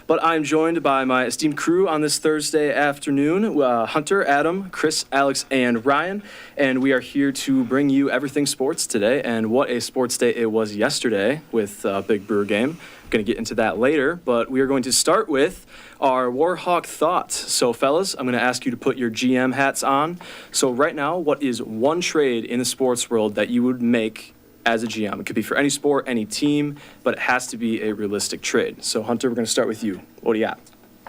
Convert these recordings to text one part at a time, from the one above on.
But I'm joined by my esteemed crew on this Thursday afternoon, Hunter, Adam, Chris, Alex, and Ryan. And we are here to bring you everything sports today. And what a sports day it was yesterday with Big Brewer game. I'm going to get into that later, but we are going to start with our Warhawk thoughts. So, fellas, I'm going to ask you to put your GM hats on. So right now, what is one trade in the sports world that you would make as a GM? It could be for any sport, any team, but it has to be a realistic trade. So, Hunter, we're going to start with you. What do you got?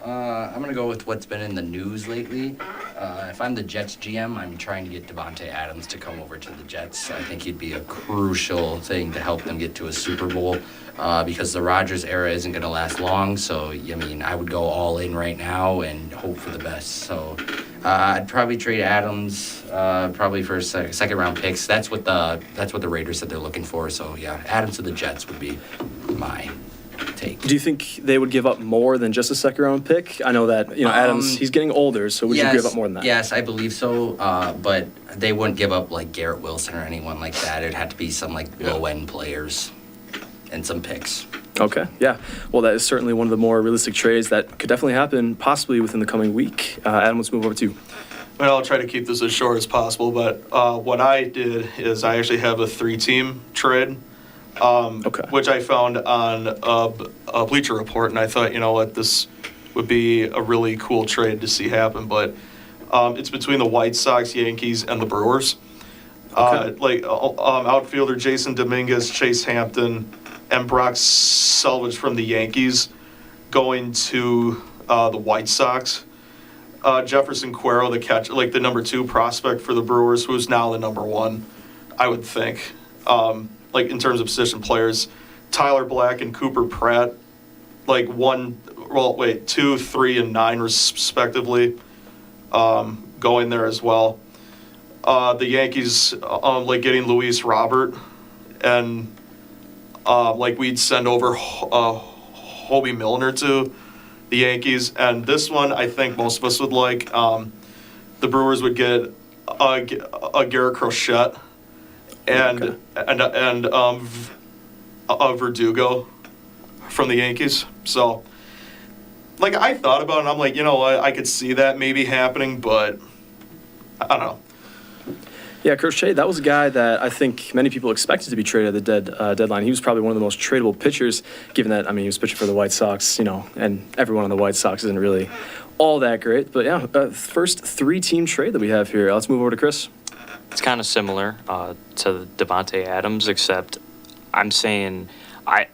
I'm going to go with what's been in the news lately. If I'm the Jets GM, I'm trying to get Davante Adams to come over to the Jets. I think he'd be a crucial thing to help them get to a Super Bowl because the Rodgers era isn't going to last long. So, I mean, I would go all in right now and hope for the best. So, I'd probably trade Adams probably for second-round picks. That's what the Raiders said they're looking for. So, yeah, Adams to the Jets would be my take. Do you think they would give up more than just a second-round pick? I know that, Adams, he's getting older, so would you give up more than that? Yes, I believe so, but they wouldn't give up, like, Garrett Wilson or anyone like that. It'd have to be some, like, low-end players and some picks. Okay, yeah. Well, that is certainly one of the more realistic trades that could definitely happen possibly within the coming week. Adam, let's move over to you. Well, I'll try to keep this as short as possible, but what I did is I actually have a 3-team trade. Which I found on a Bleacher Report, and I thought, you know what, this would be a really cool trade to see happen. But it's between the White Sox, Yankees, and the Brewers. Outfielder Jason Dominguez, Chase Hampton, and Brock Selvage from the Yankees going to the White Sox. Jefferson Cuero, the catcher, like the number 2 prospect for the Brewers, who's now the number 1, I would think. In terms of position players, Tyler Black and Cooper Pratt, 2, 3, and 9 respectively, going there as well. The Yankees, getting Luis Robert, and we'd send over Hobie Milner to the Yankees. And this one, I think most of us would like. The Brewers would get a Garrett Crochet. And Verdugo from the Yankees. So, I thought about it, and I'm like, you know what, I could see that maybe happening, but I don't know. Yeah, Crochet, that was a guy that I think many people expected to be traded at the deadline. He was probably one of the most tradable pitchers, given that, he was pitching for the White Sox, and everyone on the White Sox isn't really all that great. But, yeah, first 3-team trade that we have here. Let's move over to Chris. It's kind of similar to Davante Adams, except I'm saying I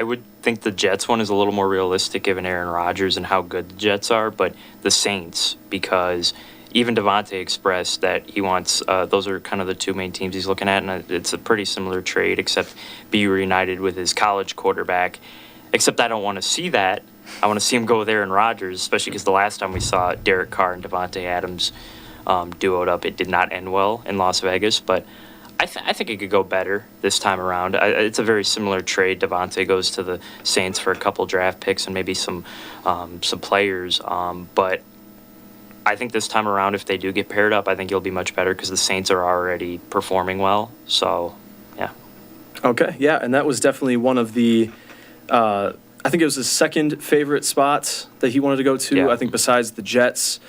would think the Jets one is a little more realistic given Aaron Rodgers and how good the Jets are, but the Saints, because even Davante expressed that he wants those are kind of the 2 main teams he's looking at, and it's a pretty similar trade, except be reunited with his college quarterback. Except I don't want to see that. I want to see him go with Aaron Rodgers, especially because the last time we saw Derek Carr and Davante Adams duoed up, it did not end well in Las Vegas, but I think it could go better this time around. It's a very similar trade. Davante goes to the Saints for a couple draft picks and maybe some players, but I think this time around, if they do get paired up, I think it'll be much better because the Saints are already performing well. So, yeah. Okay, yeah, and that was definitely one of the I think it was his second favorite spot that he wanted to go to, I think, besides the Jets.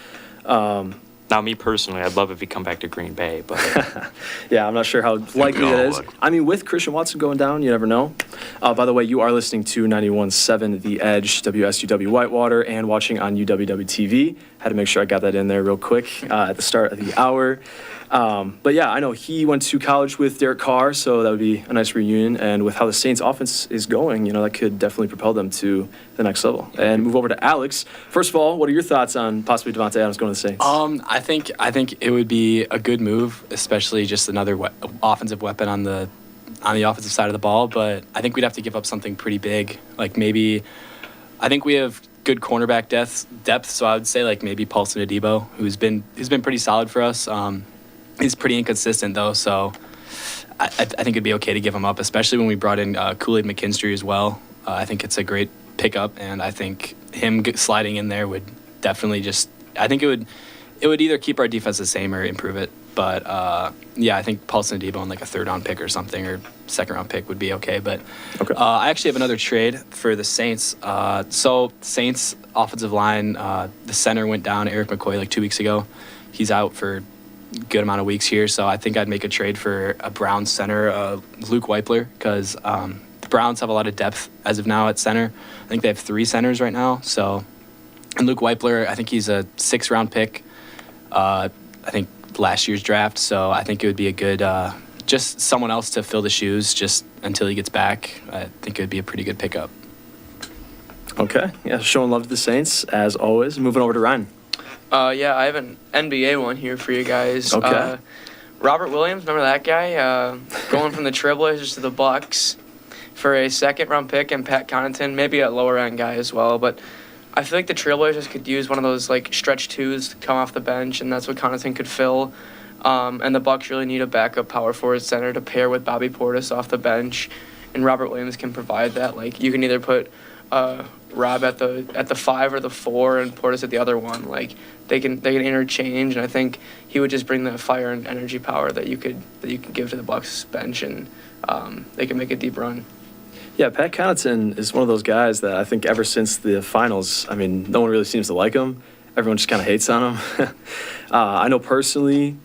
Now, me personally, I'd love if he come back to Green Bay, but yeah, I'm not sure how likely that is. With Christian Watson going down, you never know. By the way, you are listening to 91.7 The Edge, WSUW Whitewater, and watching on UWW-TV. Had to make sure I got that in there real quick at the start of the hour. But yeah, I know he went to college with Derek Carr, so that would be a nice reunion. And with how the Saints offense is going, that could definitely propel them to the next level. And move over to Alex. First of all, what are your thoughts on possibly Davante Adams going to the Saints? I think it would be a good move, especially just another offensive weapon on the offensive side of the ball. But I think we'd have to give up something pretty big, I think we have good cornerback depth. So I would say maybe Paulson Adebo, who's been pretty solid for us. He's pretty inconsistent though, so I think it'd be okay to give him up, especially when we brought in Kool-Aid McKinstry as well. I think it's a great pickup, and I think him sliding in there would definitely I think it would either keep our defense the same or improve it. But yeah, I think Paulson Adebo on like a 3rd-round pick or something, or 2nd-round pick would be okay. But Okay. I actually have another trade for the Saints. So Saints offensive line, the center went down, Eric McCoy, like 2 weeks ago. He's out for a good amount of weeks here, so I think I'd make a trade for a Browns center, Luke Weipler, because the Browns have a lot of depth as of now at center. I think they have 3 centers right now. So, and Luke Weipler, I think he's a 6th-round pick. I think last year's draft. So I think it would be a good, just someone else to fill the shoes just until he gets back. I think it would be a pretty good pickup. Okay. Yeah, showing love to the Saints, as always. Moving over to Ryan. Yeah, I have an NBA one here for you guys. Okay. Robert Williams, remember that guy? Going from the Trailblazers to the Bucks for a 2nd-round pick, and Pat Connaughton, maybe a lower-end guy as well. But I feel like the Trailblazers could use one of those like stretch 2s to come off the bench, and that's what Connaughton could fill. And the Bucks really need a backup power forward center to pair with Bobby Portis off the bench, and Robert Williams can provide that. Like you can either put Rob at the 5 or the 4, and Portis at the other one. Like they can interchange, and I think he would just bring that fire and energy power that you could give to the Bucks bench, and they can make a deep run. Yeah, Pat Connaughton is one of those guys that I think ever since the finals, I mean, no one really seems to like him. Everyone just kind of hates on him. I know personally,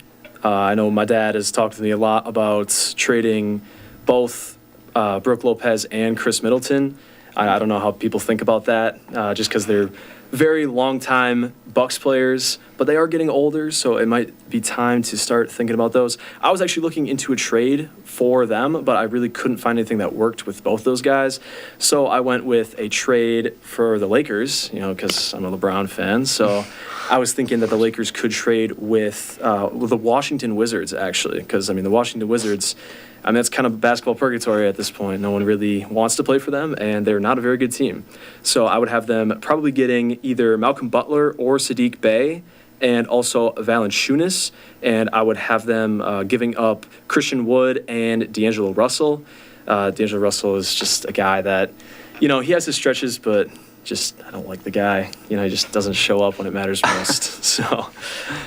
I know my dad has talked to me a lot about trading both Brooke Lopez and Chris Middleton. I don't know how people think about that, just because they're very long-time Bucks players, but they are getting older, so it might be time to start thinking about those. I was actually looking into a trade for them, but I really couldn't find anything that worked with both those guys. So I went with a trade for the Lakers, because I'm a LeBron fan. So I was thinking that the Lakers could trade with the Washington Wizards, actually, because, the Washington Wizards, that's kind of basketball purgatory at this point. No one really wants to play for them, and they're not a very good team. So I would have them probably getting either Malcolm Butler or Sadiq Bey, and also Valanciunas, and I would have them giving up Christian Wood and D'Angelo Russell. D'Angelo Russell is just a guy that, he has his stretches, but I don't like the guy. He just doesn't show up when it matters most. So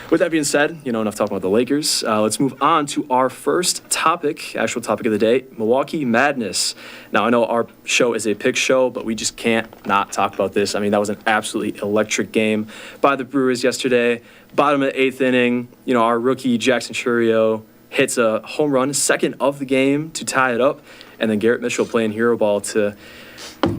with that being said, enough talking about the Lakers. Let's move on to our first topic, actual topic of the day, Milwaukee Madness. Now, I know our show is a pick show, but we just can't not talk about this. That was an absolutely electric game by the Brewers yesterday. Bottom of the 8th inning, our rookie Jackson Chourio hits a home run, 2nd of the game to tie it up, and then Garrett Mitchell playing hero ball to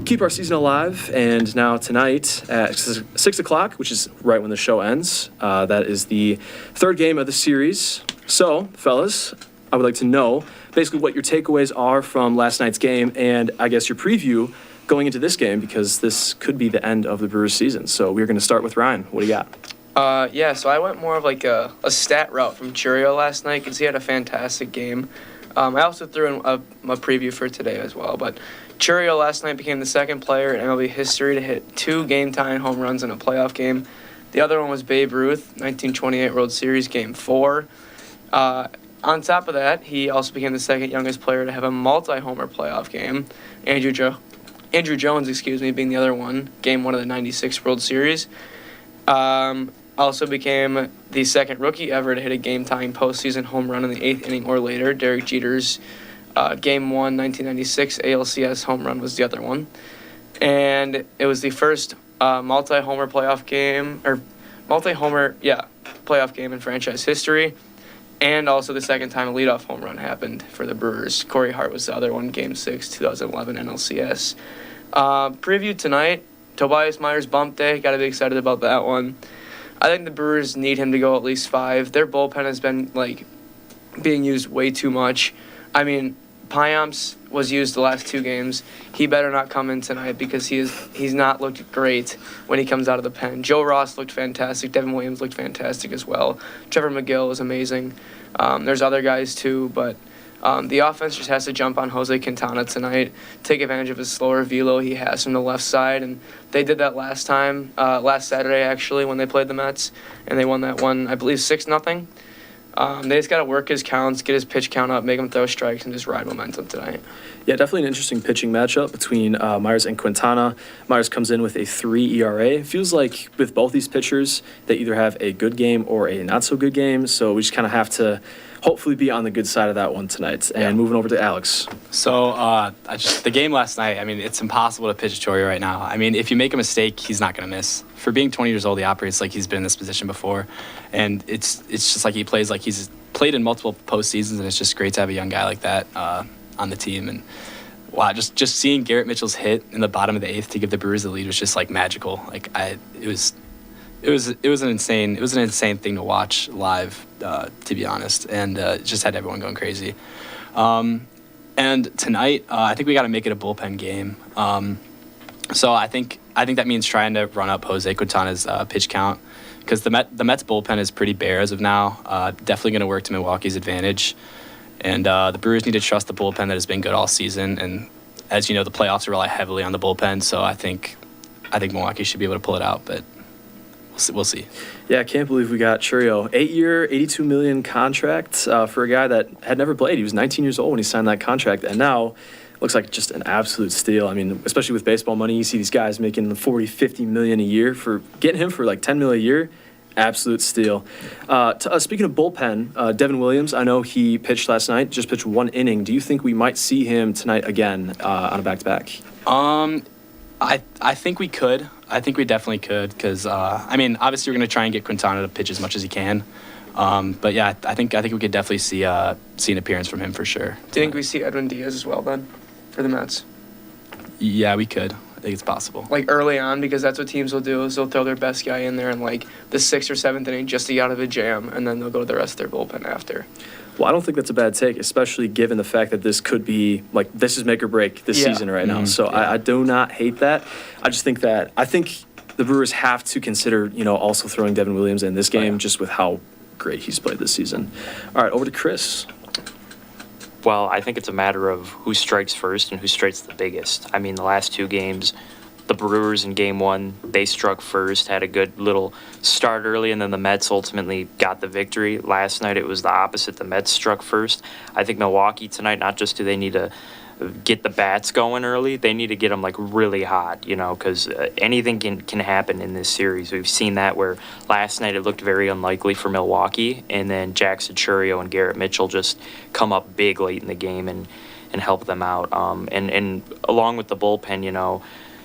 keep our season alive. And now tonight at 6 o'clock, which is right when the show ends, that is the 3rd game of the series. So, fellas, I would like to know basically what your takeaways are from last night's game, and I guess your preview going into this game, because this could be the end of the Brewers season. So we're going to start with Ryan. What do you got? Yeah, so I went more of like a stat route from Chourio last night because he had a fantastic game. I also threw in a preview for today as well, but Chourio last night became the 2nd player in MLB history to hit 2 game-tying home runs in a playoff game. The other one was Babe Ruth, 1928 World Series, Game 4. On top of that, he also became the 2nd youngest player to have a multi-homer playoff game. Andrew Jones, being the other one, Game 1 of the 96 World Series. Also became the 2nd rookie ever to hit a game-tying postseason home run in the 8th inning or later. Derek Jeter's Game 1, 1996 ALCS home run was the other one. And it was the first multi-homer playoff game in franchise history. And also the 2nd time a leadoff home run happened for the Brewers. Corey Hart was the other one, Game 6, 2011 NLCS. Preview tonight, Tobias Myers bump day. Got to be excited about that one. I think the Brewers need him to go at least 5. Their bullpen has been being used way too much. Payamps was used the last 2 games. He better not come in tonight because he's not looked great when he comes out of the pen. Joe Ross looked fantastic. Devin Williams looked fantastic as well. Trevor McGill is amazing. There's other guys too, but the offense just has to jump on Jose Quintana tonight, take advantage of his slower velo he has from the left side, and they did that last Saturday actually when they played the Mets, and they won that one, I believe 6-0. They just got to work his counts, get his pitch count up, make him throw strikes, and just ride momentum tonight. Yeah, definitely an interesting pitching matchup between Myers and Quintana. Myers comes in with a 3 ERA. It feels like with both these pitchers, they either have a good game or a not so good game. So we just kind of have to hopefully be on the good side of that one tonight. And moving over to Alex. So the game last night, I mean, it's impossible to pitch Chourio right now. I mean, if you make a mistake, he's not going to miss. For being 20 years old, he operates like he's been in this position before. And it's just like he plays like he's played in multiple postseasons, and it's just great to have a young guy like that on the team. And wow, just seeing Garrett Mitchell's hit in the bottom of the 8th to give the Brewers the lead was just like magical. Like it was an insane thing to watch live, to be honest, and it just had everyone going crazy. And tonight, I think we got to make it a bullpen game. So I think that means trying to run up Jose Quintana's pitch count, because the Mets bullpen is pretty bare as of now. Definitely going to work to Milwaukee's advantage, and the Brewers need to trust the bullpen that has been good all season. And as you know, the playoffs rely heavily on the bullpen, so I think Milwaukee should be able to pull it out, but we'll see. Yeah, I can't believe we got Chourio. 8-year, $82 million contract for a guy that had never played. He was 19 years old when he signed that contract, and now looks like just an absolute steal. I mean, especially with baseball money, you see these guys making $40-50 million a year. For getting him for like $10 million a year, absolute steal. Speaking of bullpen, Devin Williams, I know he pitched last night, just pitched 1 inning. Do you think we might see him tonight again on a back-to-back? I think we could. I think we definitely could, because I mean, obviously we're going to try and get Quintana to pitch as much as he can. But yeah, I think we could definitely see an appearance from him for sure. Do you think we see Edwin Diaz as well then for the Mets? Yeah, we could. I think it's possible. Like early on, because that's what teams will do, is they'll throw their best guy in there in like the 6th or 7th inning just to get out of a jam, and then they'll go to the rest of their bullpen after. Well, I don't think that's a bad take, especially given the fact that this could be, like, this is make or break this season right now. So I do not hate that. I just think I think the Brewers have to consider, also throwing Devin Williams in this game just with how great he's played this season. All right, over to Chris. Well, I think it's a matter of who strikes first and who strikes the biggest. I mean, the last 2 games, the Brewers in Game 1, they struck first, had a good little start early, and then the Mets ultimately got the victory. Last night it was the opposite. The Mets struck first. I think Milwaukee tonight, not just do they need to get the bats going early, they need to get them like really hot, because anything can happen in this series. We've seen that where last night it looked very unlikely for Milwaukee, and then Jackson Chourio and Garrett Mitchell just come up big late in the game and help them out. And along with the bullpen,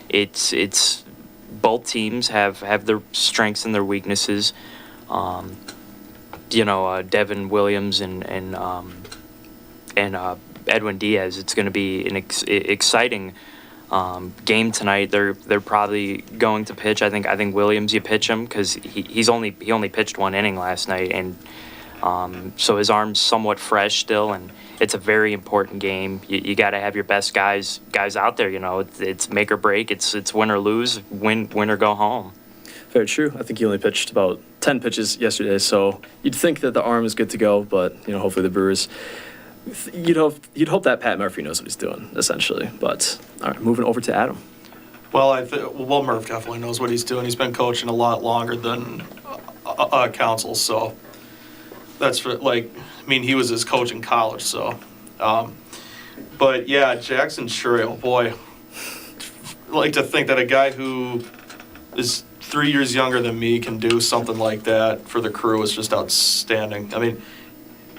it's both teams have their strengths and their weaknesses. Devin Williams and Edwin Diaz. It's going to be an exciting game tonight. They're probably going to pitch. I think Williams, you pitch him because he only pitched 1 inning last night, and so his arm's somewhat fresh still, and it's a very important game. You got to have your best guys out there. It's make or break. It's win or lose, win or go home. Very true. I think he only pitched about 10 pitches yesterday, so you'd think that the arm is good to go, but hopefully the Brewers. You'd hope that Pat Murphy knows what he's doing, essentially. But all right, moving over to Adam. Well, Murph definitely knows what he's doing. He's been coaching a lot longer than Counsell, so that's he was his coach in college, so. But yeah, Jackson Chourio, boy, like to think that a guy who is 3 years younger than me can do something like that for the Crew is just outstanding. I mean,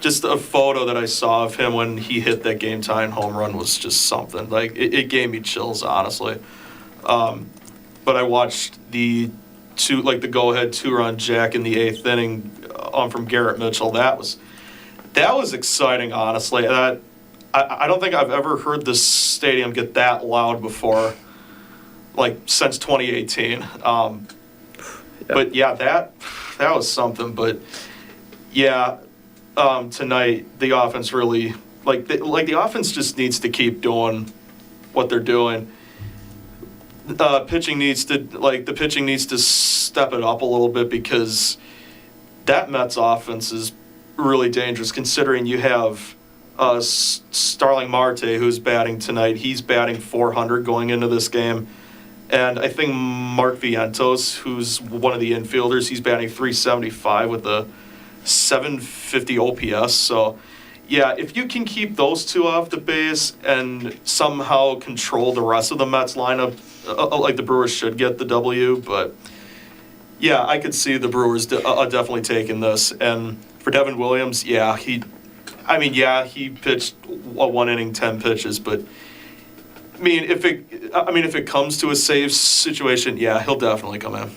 just a photo that I saw of him when he hit that game-tying home run was just something. Like, it gave me chills, honestly. But I watched the go-ahead 2-run jack in the 8th inning from Garrett Mitchell. That was exciting, honestly. I don't think I've ever heard this stadium get that loud before, since 2018. But yeah, that was something. But yeah. Tonight, the offense really the offense just needs to keep doing what they're doing. The pitching needs to step it up a little bit, because that Mets offense is really dangerous, considering you have Starling Marte, who's batting tonight. He's batting .400 going into this game. And I think Mark Vientos, who's one of the infielders, he's batting .375 with the 750 OPS. So, yeah, if you can keep those two off the base and somehow control the rest of the Mets lineup, like the Brewers should get the W. But, yeah, I could see the Brewers definitely taking this. And for Devin Williams, yeah, he pitched a 1 inning, 10 pitches, but if it comes to a save situation, yeah, he'll definitely come in.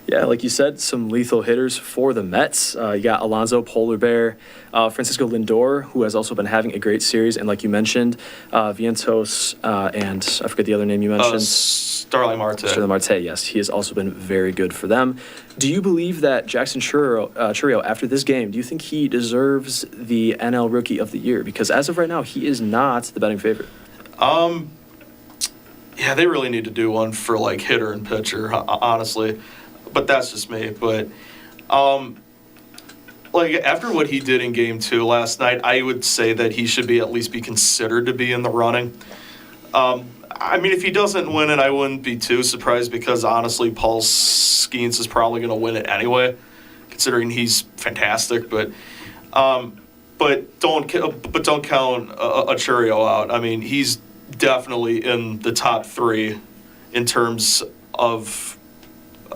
Yeah, like you said, some lethal hitters for the Mets. You got Alonso, Polar Bear, Francisco Lindor, who has also been having a great series, and like you mentioned, Vientos, and I forget the other name you mentioned. Starling Marte. Starling Marte, yes, he has also been very good for them. Do you believe that Jackson Chourio, after this game, do you think he deserves the NL Rookie of the Year? Because as of right now, he is not the betting favorite. Yeah, they really need to do one for like hitter and pitcher, honestly. But that's just me. But like after what he did in Game 2 last night, I would say that he should at least be considered to be in the running. If he doesn't win it, I wouldn't be too surprised because honestly, Paul Skeens is probably going to win it anyway, considering he's fantastic. But don't count a Chourio out. I mean, he's definitely in the top 3 in terms of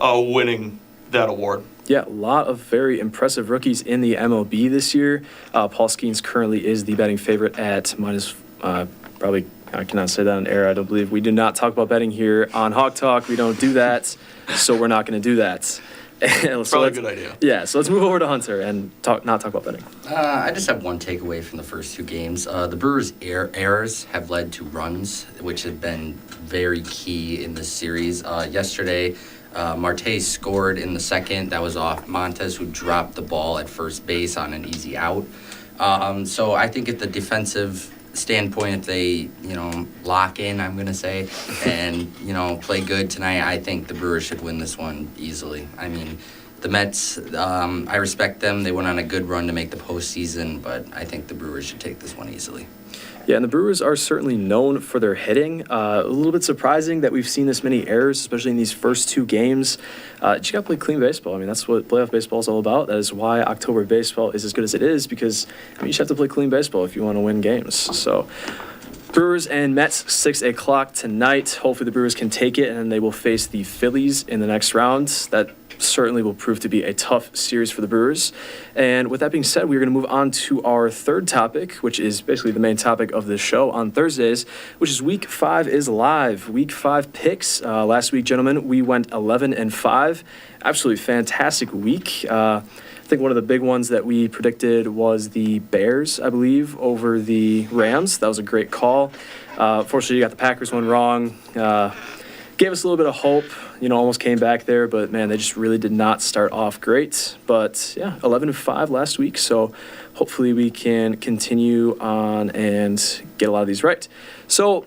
winning that award. Yeah, a lot of very impressive rookies in the MLB this year. Paul Skeens currently is the betting favorite at minus, probably, I cannot say that on air, I don't believe. We do not talk about betting here on Hawk Talk. We don't do that, so we're not going to do that. Probably a good idea. Yeah, so let's move over to Hunter and not talk about betting. I just have one takeaway from the first 2 games. The Brewers' errors have led to runs, which have been very key in this series. Yesterday, Marte scored in the second. That was off Montes, who dropped the ball at first base on an easy out. So I think at the defensive standpoint, if they, lock in, I'm going to say, and, play good tonight, I think the Brewers should win this one easily. I mean, the Mets, I respect them. They went on a good run to make the postseason, but I think the Brewers should take this one easily. Yeah, and the Brewers are certainly known for their hitting. A little bit surprising that we've seen this many errors, especially in these first 2 games. You got to play clean baseball. I mean, that's what playoff baseball is all about. That is why October baseball is as good as it is, because you just have to play clean baseball if you want to win games. So Brewers and Mets, 6 o'clock tonight. Hopefully the Brewers can take it, and then they will face the Phillies in the next round. That certainly will prove to be a tough series for the Brewers. And with that being said, we're going to move on to our third topic, which is basically the main topic of the show on Thursdays, which is Week 5 is live. Week 5 picks. Last week, gentlemen, we went 11-5. Absolutely fantastic week. I think one of the big ones that we predicted was the Bears, I believe, over the Rams. That was a great call. Fortunately, you got the Packers one wrong. Gave us a little bit of hope, almost came back there, but man, they just really did not start off great. But yeah, 11-5 last week, so hopefully we can continue on and get a lot of these right. So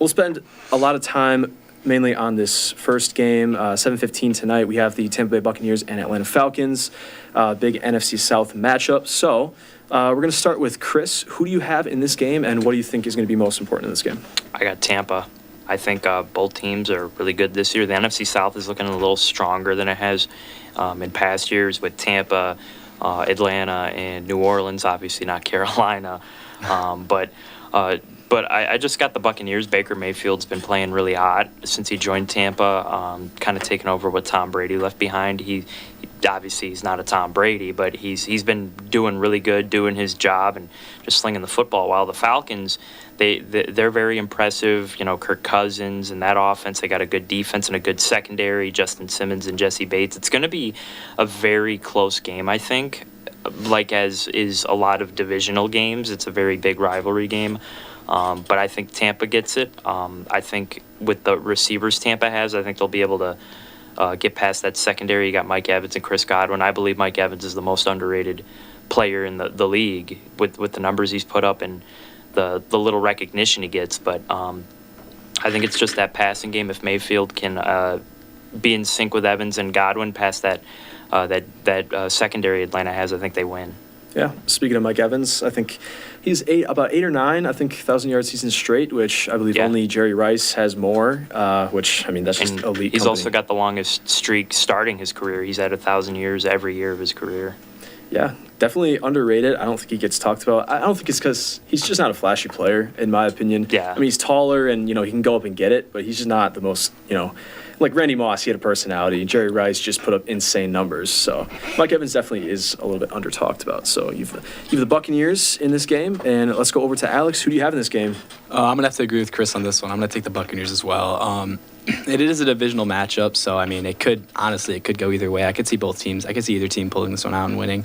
we'll spend a lot of time mainly on this first game, 7:15 tonight. We have the Tampa Bay Buccaneers and Atlanta Falcons, big NFC South matchup. So we're going to start with Chris. Who do you have in this game, and what do you think is going to be most important in this game? I got Tampa. I think both teams are really good this year. The NFC South is looking a little stronger than it has in past years with Tampa, Atlanta, and New Orleans. Obviously not Carolina, but I just got the Buccaneers. Baker Mayfield's been playing really hot since he joined Tampa, kind of taking over what Tom Brady left behind. He obviously he's not a Tom Brady, but he's been doing really good, doing his job, and just slinging the football. While the Falcons, they're very impressive. Kirk Cousins and that offense. They got a good defense and a good secondary. Justin Simmons and Jesse Bates. It's going to be a very close game, I think. Like as is a lot of divisional games, it's a very big rivalry game. But I think Tampa gets it. I think with the receivers Tampa has, I think they'll be able to get past that secondary. You got Mike Evans and Chris Godwin. I believe Mike Evans is the most underrated player in the league with the numbers he's put up and the little recognition he gets. But I think it's just that passing game. If Mayfield can be in sync with Evans and Godwin past that secondary Atlanta has, I think they win. Yeah, speaking of Mike Evans, I think he's about 8 or 9, 1,000-yard seasons straight, which I believe only Jerry Rice has more, which, I mean, that's just elite He's company. also got the longest streak starting his career. He's at 1,000 years every year of his career. Yeah, definitely underrated. I don't think he gets talked about. I don't think it's because he's just not a flashy player, in my opinion. Yeah. I mean, he's taller and, he can go up and get it, but he's just not the most, like Randy Moss, he had a personality. Jerry Rice just put up insane numbers. So Mike Evans definitely is a little bit under talked about. So you've the Buccaneers in this game, and let's go over to Alex. Who do you have in this game? I'm gonna have to agree with Chris on this one. I'm gonna take the Buccaneers as well. It is a divisional matchup, so I mean, it could go either way. I could see both teams. I could see either team pulling this one out and winning,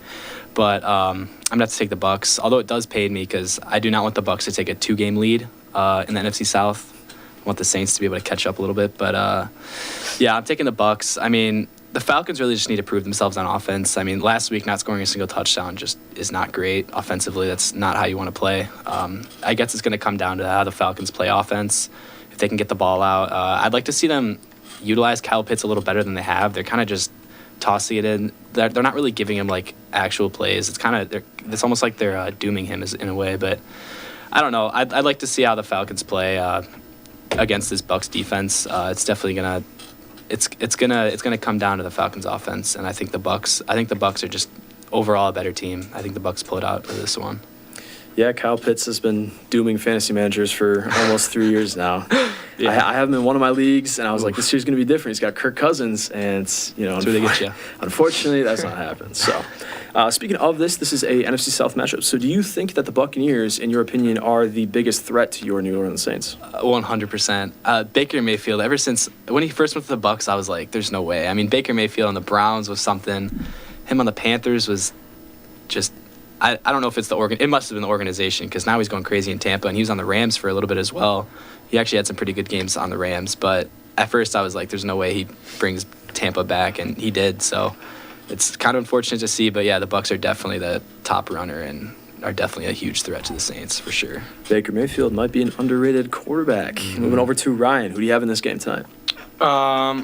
but I'm gonna have to take the Bucs. Although it does pay me because I do not want the Bucs to take a 2-game lead in the NFC South. I want the Saints to be able to catch up a little bit, but yeah, I'm taking the Bucs. I mean, the Falcons really just need to prove themselves on offense. I mean, last week not scoring a single touchdown just is not great offensively. That's not how you want to play. I guess it's going to come down to how the Falcons play offense. If they can get the ball out, I'd like to see them utilize Kyle Pitts a little better than they have. They're kind of just tossing it in. They're not really giving him like actual plays. It's almost like they're dooming him in a way. But I don't know. I'd like to see how the Falcons play against this Bucs defense. It's definitely gonna. It's gonna come down to the Falcons offense, and I think the Bucs are just overall a better team. I think the Bucs pull it out for this one. Yeah, Kyle Pitts has been dooming fantasy managers for almost 3 years now. Yeah. I have him in one of my leagues, and I was like, this year's going to be different. He's got Kirk Cousins, and That's where they get you. Unfortunately, that's not happened. So, speaking of this is a NFC South matchup. So, do you think that the Buccaneers, in your opinion, are the biggest threat to your New Orleans Saints? 100%. Baker Mayfield. Ever since when he first went to the Bucs, I was like, "There's no way." I mean, Baker Mayfield on the Browns was something. Him on the Panthers was just. I don't know if it's the It must have been the organization because now he's going crazy in Tampa, and he was on the Rams for a little bit as well. He actually had some pretty good games on the Rams, but at first I was like, "There's no way he brings Tampa back," and he did. So it's kind of unfortunate to see, but yeah, the Bucs are definitely the top runner and are definitely a huge threat to the Saints for sure. Baker Mayfield might be an underrated quarterback. Moving over to Ryan. Who do you have in this game tonight? I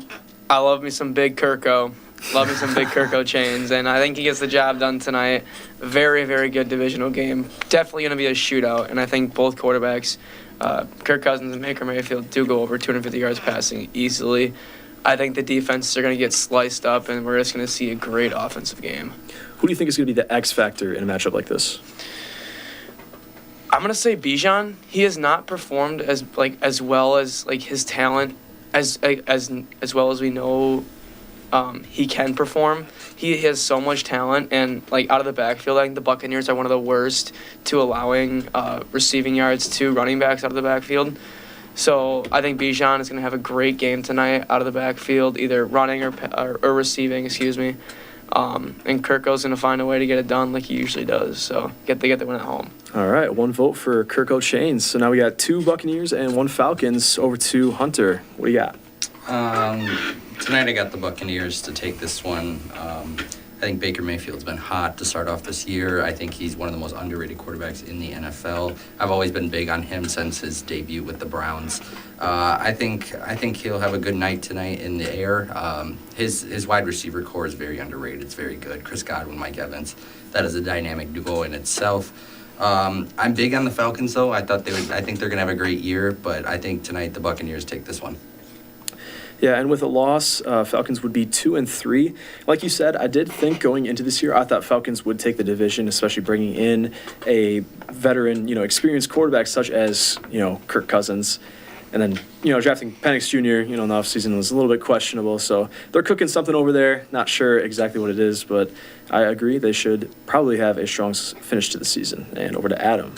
love me some big Kirko. Love me some big Kirko chains, and I think he gets the job done tonight. Very, very good divisional game. Definitely going to be a shootout, and I think both quarterbacks, Kirk Cousins and Baker Mayfield, do go over 250 yards passing easily. I think the defenses are going to get sliced up, and we're just going to see a great offensive game. Who do you think is going to be the X factor in a matchup like this? I'm going to say Bijan. He has not performed as well as his talent as well as we know. He can perform. He has so much talent, and out of the backfield, I think the Buccaneers are one of the worst to allowing receiving yards to running backs out of the backfield. So I think Bijan is going to have a great game tonight out of the backfield, either running or receiving. Excuse me. And Kirko's going to find a way to get it done like he usually does. So they get the win at home. All right, one vote for Kirko Chains. So now we got 2 Buccaneers and 1 Falcons. Over to Hunter. What do you got? Tonight I got the Buccaneers to take this one. I think Baker Mayfield's been hot to start off this year. I think he's one of the most underrated quarterbacks in the NFL. I've always been big on him since his debut with the Browns. I think he'll have a good night tonight in the air. His wide receiver core is very underrated. It's very good. Chris Godwin, Mike Evans. That is a dynamic duo in itself. I'm big on the Falcons though. I think they're gonna have a great year, but I think tonight the Buccaneers take this one. Yeah, and with a loss, Falcons would be 2-3. Like you said, I did think going into this year, I thought Falcons would take the division, especially bringing in a veteran, experienced quarterback such as, Kirk Cousins. And then, drafting Penix Jr., in the offseason was a little bit questionable. So they're cooking something over there. Not sure exactly what it is, but I agree they should probably have a strong finish to the season. And over to Adam.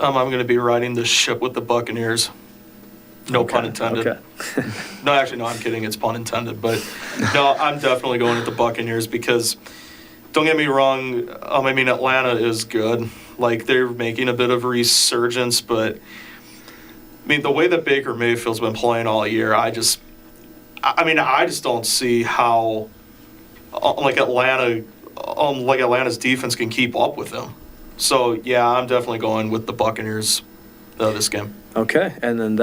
I'm going to be riding this ship with the Buccaneers. No pun intended. Okay. No, actually, no, I'm kidding. It's pun intended. But, no, I'm definitely going with the Buccaneers because, don't get me wrong, I mean, Atlanta is good. They're making a bit of a resurgence, but, I mean, the way that Baker Mayfield's been playing all year, I just don't see how, Atlanta's defense can keep up with them. So, yeah, I'm definitely going with the Buccaneers this game. Okay, and then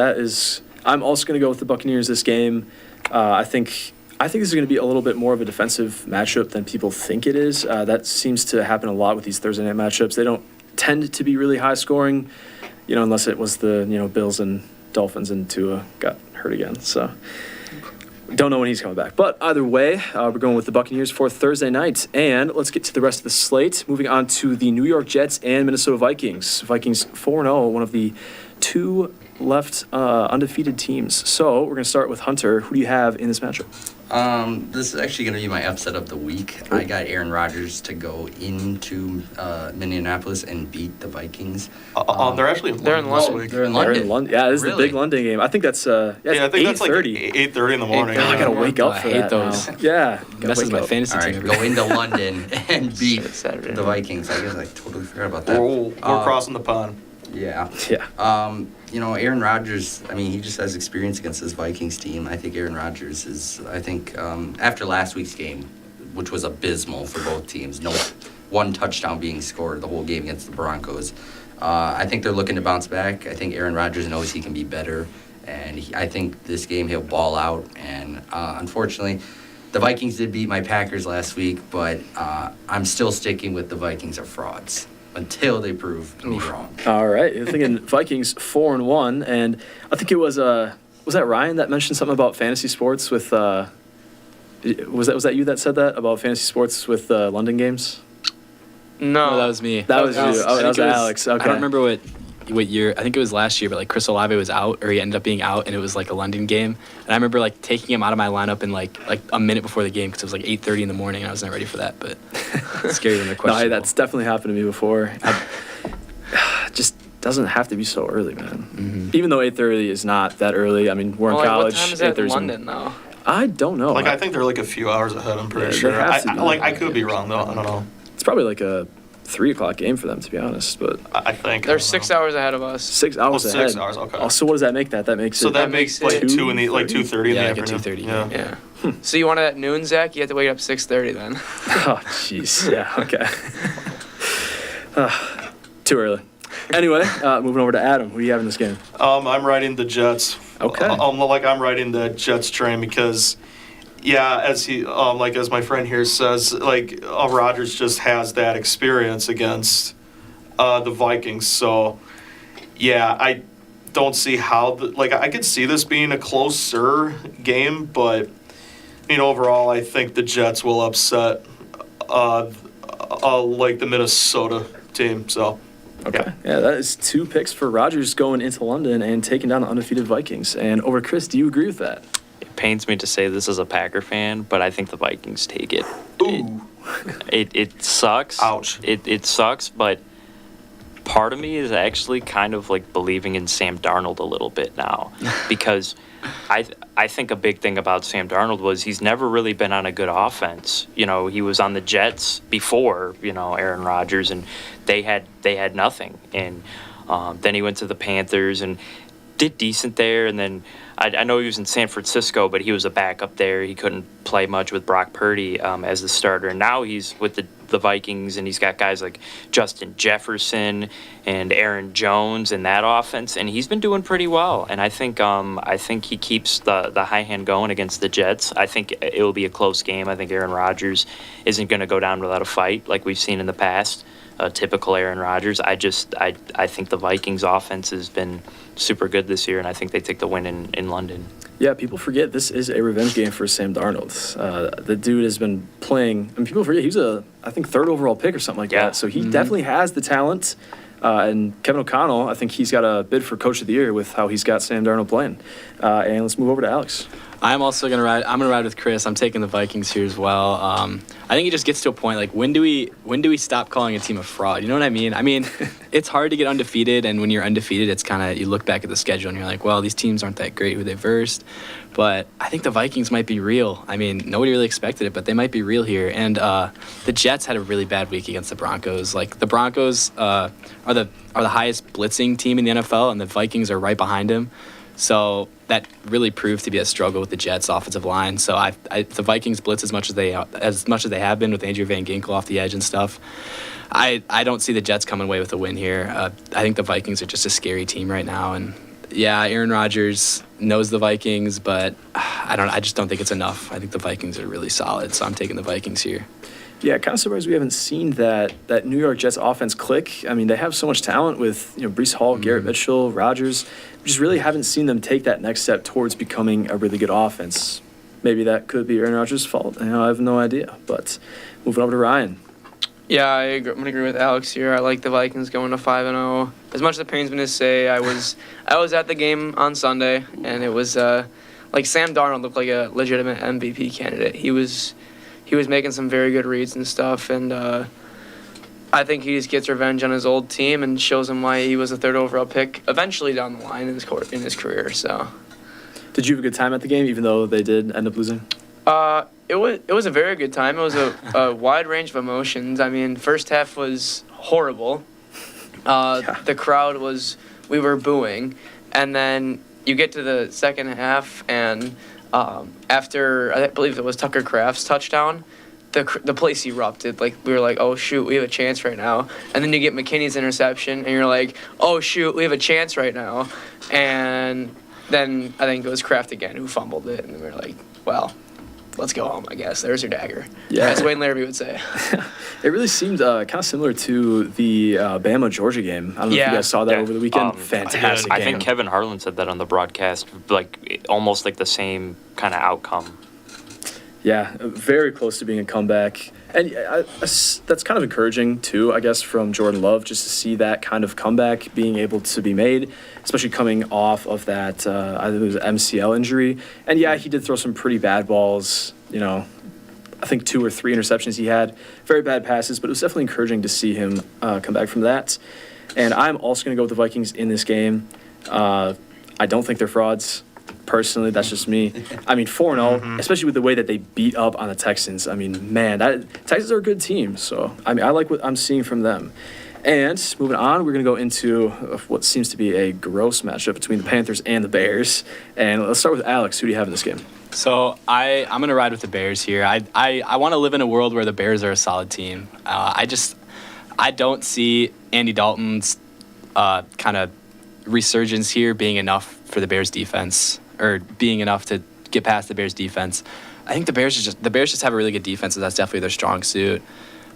I'm also going to go with the Buccaneers this game. I think this is going to be a little bit more of a defensive matchup than people think it is. That seems to happen a lot with these Thursday night matchups. They don't tend to be really high scoring, unless it was the Bills and Dolphins and Tua got hurt again. So Don't know when he's coming back. But either way, we're going with the Buccaneers for Thursday night. And let's get to the rest of the slate. Moving on to the New York Jets and Minnesota Vikings. Vikings 4-0, one of the two left undefeated teams. So we're going to start with Hunter. Who do you have in this matchup? This is actually going to be my upset of the week. I got Aaron Rodgers to go into Minneapolis and beat the Vikings. They're actually They're in this London. week. They're in They're London. in London. Yeah, this is the Really? big London game. I think that's Yeah, I think that's like 8:30. 8:30 in the morning. I gotta wake Oh, up I for hate that those. now. Yeah, gotta Messes wake my up. fantasy All team. right, every go into London and beat Saturday the night. Vikings. I guess I totally forgot about that. We're crossing the pond. Yeah. Yeah. Aaron Rodgers, I mean, he just has experience against this Vikings team. I think Aaron Rodgers is, after last week's game, which was abysmal for both teams, no one touchdown being scored the whole game against the Broncos. I think they're looking to bounce back. I think Aaron Rodgers knows he can be better. And I think this game he'll ball out. And unfortunately, the Vikings did beat my Packers last week, but I'm still sticking with the Vikings are frauds until they prove me wrong. All right, you're thinking Vikings 4-1, and I think it was that Ryan that mentioned something about fantasy sports with was that you that said that about fantasy sports with London games? No, Oh, that was me. That was you. I Oh, that think was it Alex. Okay. I don't remember what year. I think it was last year, but like Chris Olave was out, or he ended up being out, and it was like a London game. And I remember like taking him out of my lineup in like a minute before the game because it was like 8:30 in the morning, and I was not ready for that. But it's scary when they're No, questionable. that's definitely happened to me before. Just doesn't have to be so early, man. Even though 8:30 is not that early. I mean, we're in Well, like, college. what time is that in 8:30 's London, though? I don't know. I think they're like a few hours ahead. I'm pretty Yeah, they sure. have to be. I could be wrong though. I don't know. It's probably like a 3 o'clock game for them, to be honest. But I think They're I don't 6 know. hours ahead of us. 6 hours Oh, ahead. 6 hours, okay. Also, what does that make that? That makes So it. that makes like 2 in the 2:30 in the Yeah, like at afternoon. 2:30, Yeah. So you want it at noon, Zach? You have to wake up 6:30 then. Oh, jeez. Yeah. Okay. Too early. Anyway, moving over to Adam. Who do you have in this game? I'm riding the Jets. Okay. I'm riding the Jets train because, yeah, as my friend here says, Rodgers just has that experience against the Vikings. So, yeah, I don't see how I could see this being a closer game, but overall, I think the Jets will upset the Minnesota team. So. Okay. Yeah, that is 2 picks for Rodgers going into London and taking down the undefeated Vikings. And over Chris, do you agree with that? It pains me to say this as a Packer fan, but I think the Vikings take it. Ooh. It sucks. Ouch. It sucks, but part of me is actually kind of like believing in Sam Darnold a little bit now because I think a big thing about Sam Darnold was he's never really been on a good offense. He was on the Jets before, Aaron Rodgers, and they had nothing. And then he went to the Panthers and did decent there. And then I know he was in San Francisco, but he was a backup there. He couldn't play much with Brock Purdy as the starter. And now he's with the Vikings, and he's got guys like Justin Jefferson and Aaron Jones in that offense, and he's been doing pretty well. And I think he keeps the high hand going against the Jets. I think it will be a close game. I think Aaron Rodgers isn't going to go down without a fight like we've seen in the past. Typical Aaron Rodgers. I think the Vikings offense has been super good this year, and I think they take the win in London. Yeah, people forget this is a revenge game for Sam Darnold. The dude has been playing, and people forget he was I think 3rd overall pick or something like Yeah. that. So he definitely has the talent. And Kevin O'Connell, I think he's got a bid for Coach of the Year with how he's got Sam Darnold playing. And let's move over to Alex. I'm also gonna ride. I'm gonna ride with Chris. I'm taking the Vikings here as well. I think it just gets to a point like when do we stop calling a team a fraud? You know what I mean? I mean, it's hard to get undefeated, and when you're undefeated, it's kind of you look back at the schedule and you're like, well, these teams aren't that great who they versed. But I think the Vikings might be real. I mean, nobody really expected it, but they might be real here. And the Jets had a really bad week against the Broncos. Like the Broncos are the highest blitzing team in the NFL, and the Vikings are right behind them. So that really proved to be a struggle with the Jets' offensive line. So the Vikings blitz as much as they have been with Andrew Van Ginkel off the edge and stuff. I don't see the Jets coming away with a win here. I think the Vikings are just a scary team right now. And yeah, Aaron Rodgers knows the Vikings, but I just don't think it's enough. I think the Vikings are really solid, so I'm taking the Vikings here. Yeah, kind of surprised we haven't seen that New York Jets offense click. I mean, they have so much talent with Breece Hall, Garrett Mitchell, Rodgers. We just really haven't seen them take that next step towards becoming a really good offense. maybe that could be Aaron Rodgers' fault. I have no idea. But moving over to Ryan. Yeah, I'm gonna agree with Alex here. I like the Vikings going to 5-0. As much as it pains me to say, I was at the game on Sunday, and it was like Sam Darnold looked like a legitimate MVP candidate. He was making some very good reads and stuff, and I think he just gets revenge on his old team and shows him why he was a third overall pick eventually down the line in his career. So, Did you have a good time at the game, even though they did end up losing? it was a very good time. It was a wide range of emotions. I mean, first half was horrible. The crowd we were booing, and then you get to the second half, and after I believe it was Tucker Kraft's touchdown, the place erupted. Like, we were like, oh shoot, we have a chance right now. And then you get McKinney's interception, and you're like, oh shoot, we have a chance right now. And then I think it was Kraft again who fumbled it, and we were like, well, let's go home, I guess. There's your dagger. Yeah. As Wayne Larrabee would say. It really seemed kind of similar to the Bama-Georgia game. I don't know if Yeah. you guys saw that Yeah. over the weekend. Um, Fantastic I game. think Kevin Harlan said that on the broadcast, like almost like the same kind of outcome. Yeah, very close to being a comeback. And that's kind of encouraging, too, I guess, from Jordan Love, just to see that kind of comeback being able to be made, especially coming off of that, I think it was MCL injury. And, yeah, he did throw some pretty bad balls, I think 2 or 3 interceptions he had. Very bad passes, but it was definitely encouraging to see him come back from that. And I'm also going to go with the Vikings in this game. I don't think they're frauds. Personally, that's just me. I mean, 4-0, especially with the way that they beat up on the Texans. I mean, man, Texans are a good team. So, I mean, I like what I'm seeing from them. And moving on, we're going to go into what seems to be a gross matchup between the Panthers and the Bears. And let's start with Alex. Who do you have in this game? So I'm going to ride with the Bears here. I want to live in a world where the Bears are a solid team. I don't see Andy Dalton's kind of resurgence here being enough for the Bears defense, or being enough to get past the Bears defense. I think the Bears just have a really good defense, and that's definitely their strong suit.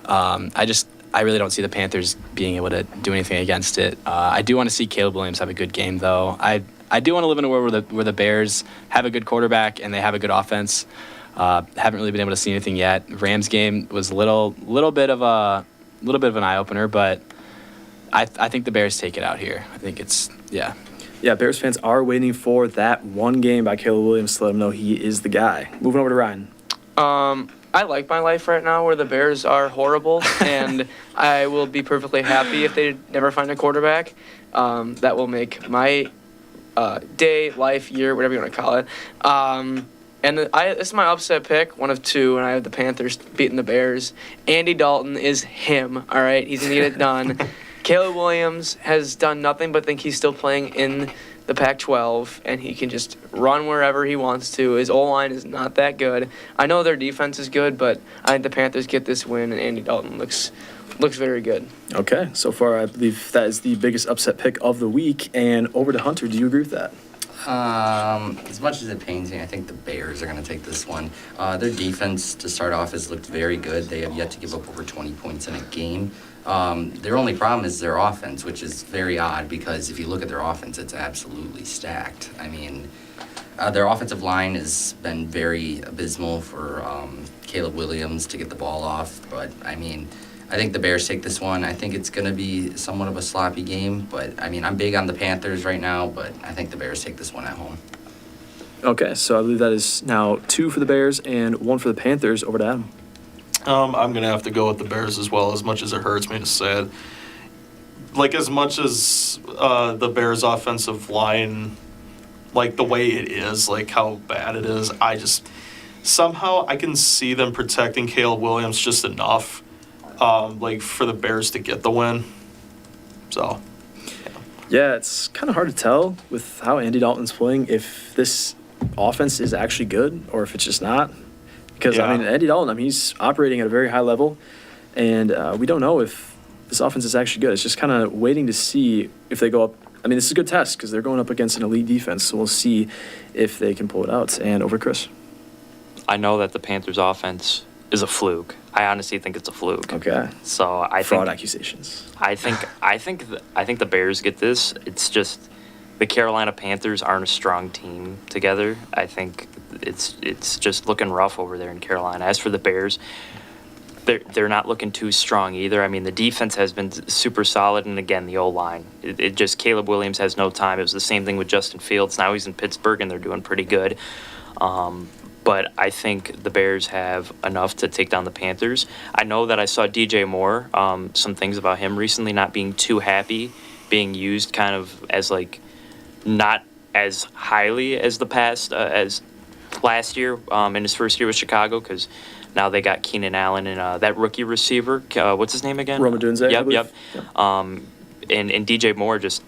I really don't see the Panthers being able to do anything against it. I do want to see Caleb Williams have a good game, though. I do want to live in a world where the Bears have a good quarterback and they have a good offense. Haven't really been able to see anything yet. Rams game was a little bit of an eye opener, but I think the Bears take it out here. I think it's Yeah, Bears fans are waiting for that one game by Caleb Williams to let him know he is the guy. Moving over to Ryan. I like my life right now where the Bears are horrible, and I will be perfectly happy if they never find a quarterback. That will make my day, life, year, whatever you want to call it. And this is my upset pick, one of two, and I have the Panthers beating the Bears. Andy Dalton is him, all right? He's going to get it done. Caleb Williams has done nothing but think he's still playing in the Pac-12, and he can just run wherever he wants to. His O-line is not that good. I know their defense is good, but I think the Panthers get this win, and Andy Dalton looks very good. Okay, so far I believe that is the biggest upset pick of the week. And over to Hunter, do you agree with that? As much as it pains me, I think the Bears are going to take this one. Their defense, to start off, has looked very good. They have yet to give up over 20 points in a game. Their only problem is their offense, which is very odd because if you look at their offense, it's absolutely stacked. I mean, their offensive line has been very abysmal for Caleb Williams to get the ball off. But, I mean, I think the Bears take this one. I think it's going to be somewhat of a sloppy game. But, I mean, I'm big on the Panthers right now, but I think the Bears take this one at home. Okay, so I believe that is now 2 for the Bears and 1 for the Panthers. Over to Adam. I'm going to have to go with the Bears as well, as much as it hurts me to say it. Like, as much as the Bears' offensive line, like, the way it is, like, how bad it is, somehow I can see them protecting Caleb Williams just enough, like, for the Bears to get the win. So, Yeah, it's kind of hard to tell with how Andy Dalton's playing if this offense is actually good or if it's just not. Because, I mean, Andy Dalton, he's operating at a very high level, and we don't know if this offense is actually good. It's just kind of waiting to see if they go up. I mean, this is a good test because they're going up against an elite defense, so we'll see if they can pull it out. And over to Chris. I know that the Panthers' offense is a fluke. I honestly think it's a fluke. Okay. So I Fraud think accusations. I think the Bears get this. It's just the Carolina Panthers aren't a strong team together. I think it's just looking rough over there in Carolina. As for the Bears, they're not looking too strong either. I mean, the defense has been super solid, and again, the O-line. It just Caleb Williams has no time. It was the same thing with Justin Fields. Now he's in Pittsburgh, and they're doing pretty good. But I think the Bears have enough to take down the Panthers. I know that I saw DJ Moore, some things about him recently not being too happy, being used kind of as like not as highly as the past, as last year in his first year with Chicago, because now they got Keenan Allen and that rookie receiver. What's his name again? Rome Odunze, I Yep, believe. yep. And DJ Moore just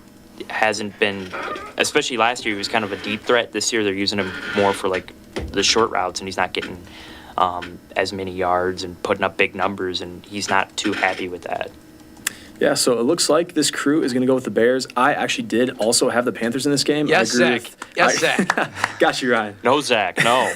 hasn't been, especially last year, he was kind of a deep threat. This year they're using him more for like the short routes, and he's not getting as many yards and putting up big numbers, and he's not too happy with that. Yeah, so it looks like this crew is going to go with the Bears. I actually did also have the Panthers in this game. Yes, I agree Zach. with- Yes, I- Zach. Got you, Ryan. No, Zach, no.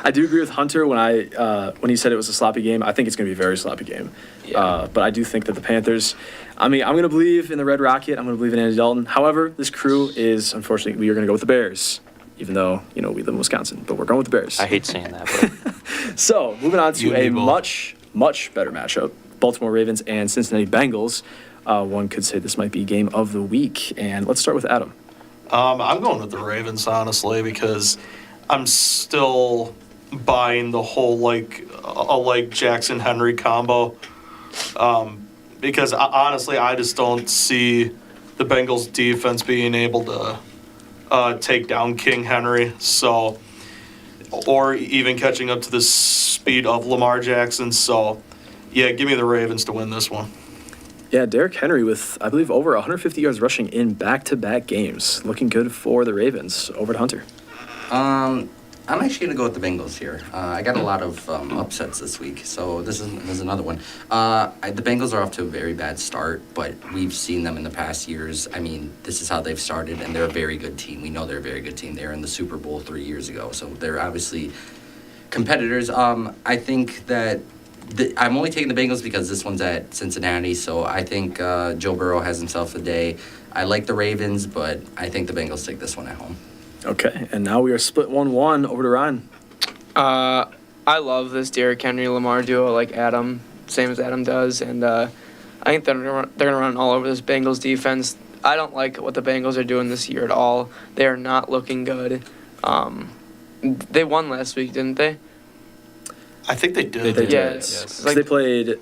I do agree with Hunter when he said it was a sloppy game. I think it's going to be a very sloppy game. Yeah. But I do think that the Panthers, I mean, I'm going to believe in the Red Rocket. I'm going to believe in Andy Dalton. However, this crew is, unfortunately, we are going to go with the Bears, even though, we live in Wisconsin. But we're going with the Bears. I hate saying that, but So, moving on to You a need both. much, much better matchup. Baltimore Ravens and Cincinnati Bengals. One could say this might be game of the week. And let's start with Adam. I'm going with the Ravens, honestly, because I'm still buying the whole like Jackson Henry combo. Because honestly, I just don't see the Bengals defense being able to take down King Henry. So, or even catching up to the speed of Lamar Jackson. So, yeah, give me the Ravens to win this one. Yeah, Derrick Henry with, I believe, over 150 yards rushing in back-to-back games. Looking good for the Ravens. Over to Hunter. I'm actually going to go with the Bengals here. I got a lot of upsets this week, so this is another one. The Bengals are off to a very bad start, but we've seen them in the past years. I mean, this is how they've started, and they're a very good team. We know they're a very good team. They were in the Super Bowl 3 years ago, so they're obviously competitors. I think that I'm only taking the Bengals because this one's at Cincinnati, so I think Joe Burrow has himself a day. I like the Ravens, but I think the Bengals take this one at home. Okay, and now we are split 1-1. Over to Ryan. I love this Derrick Henry Lamar duo, like Adam, same as Adam does, and I think they're gonna run all over this Bengals defense. I don't like what the Bengals are doing this year at all. They are not looking good. They won last week, didn't they? I think they did. They did. Yes. Yes. Because Like- they played.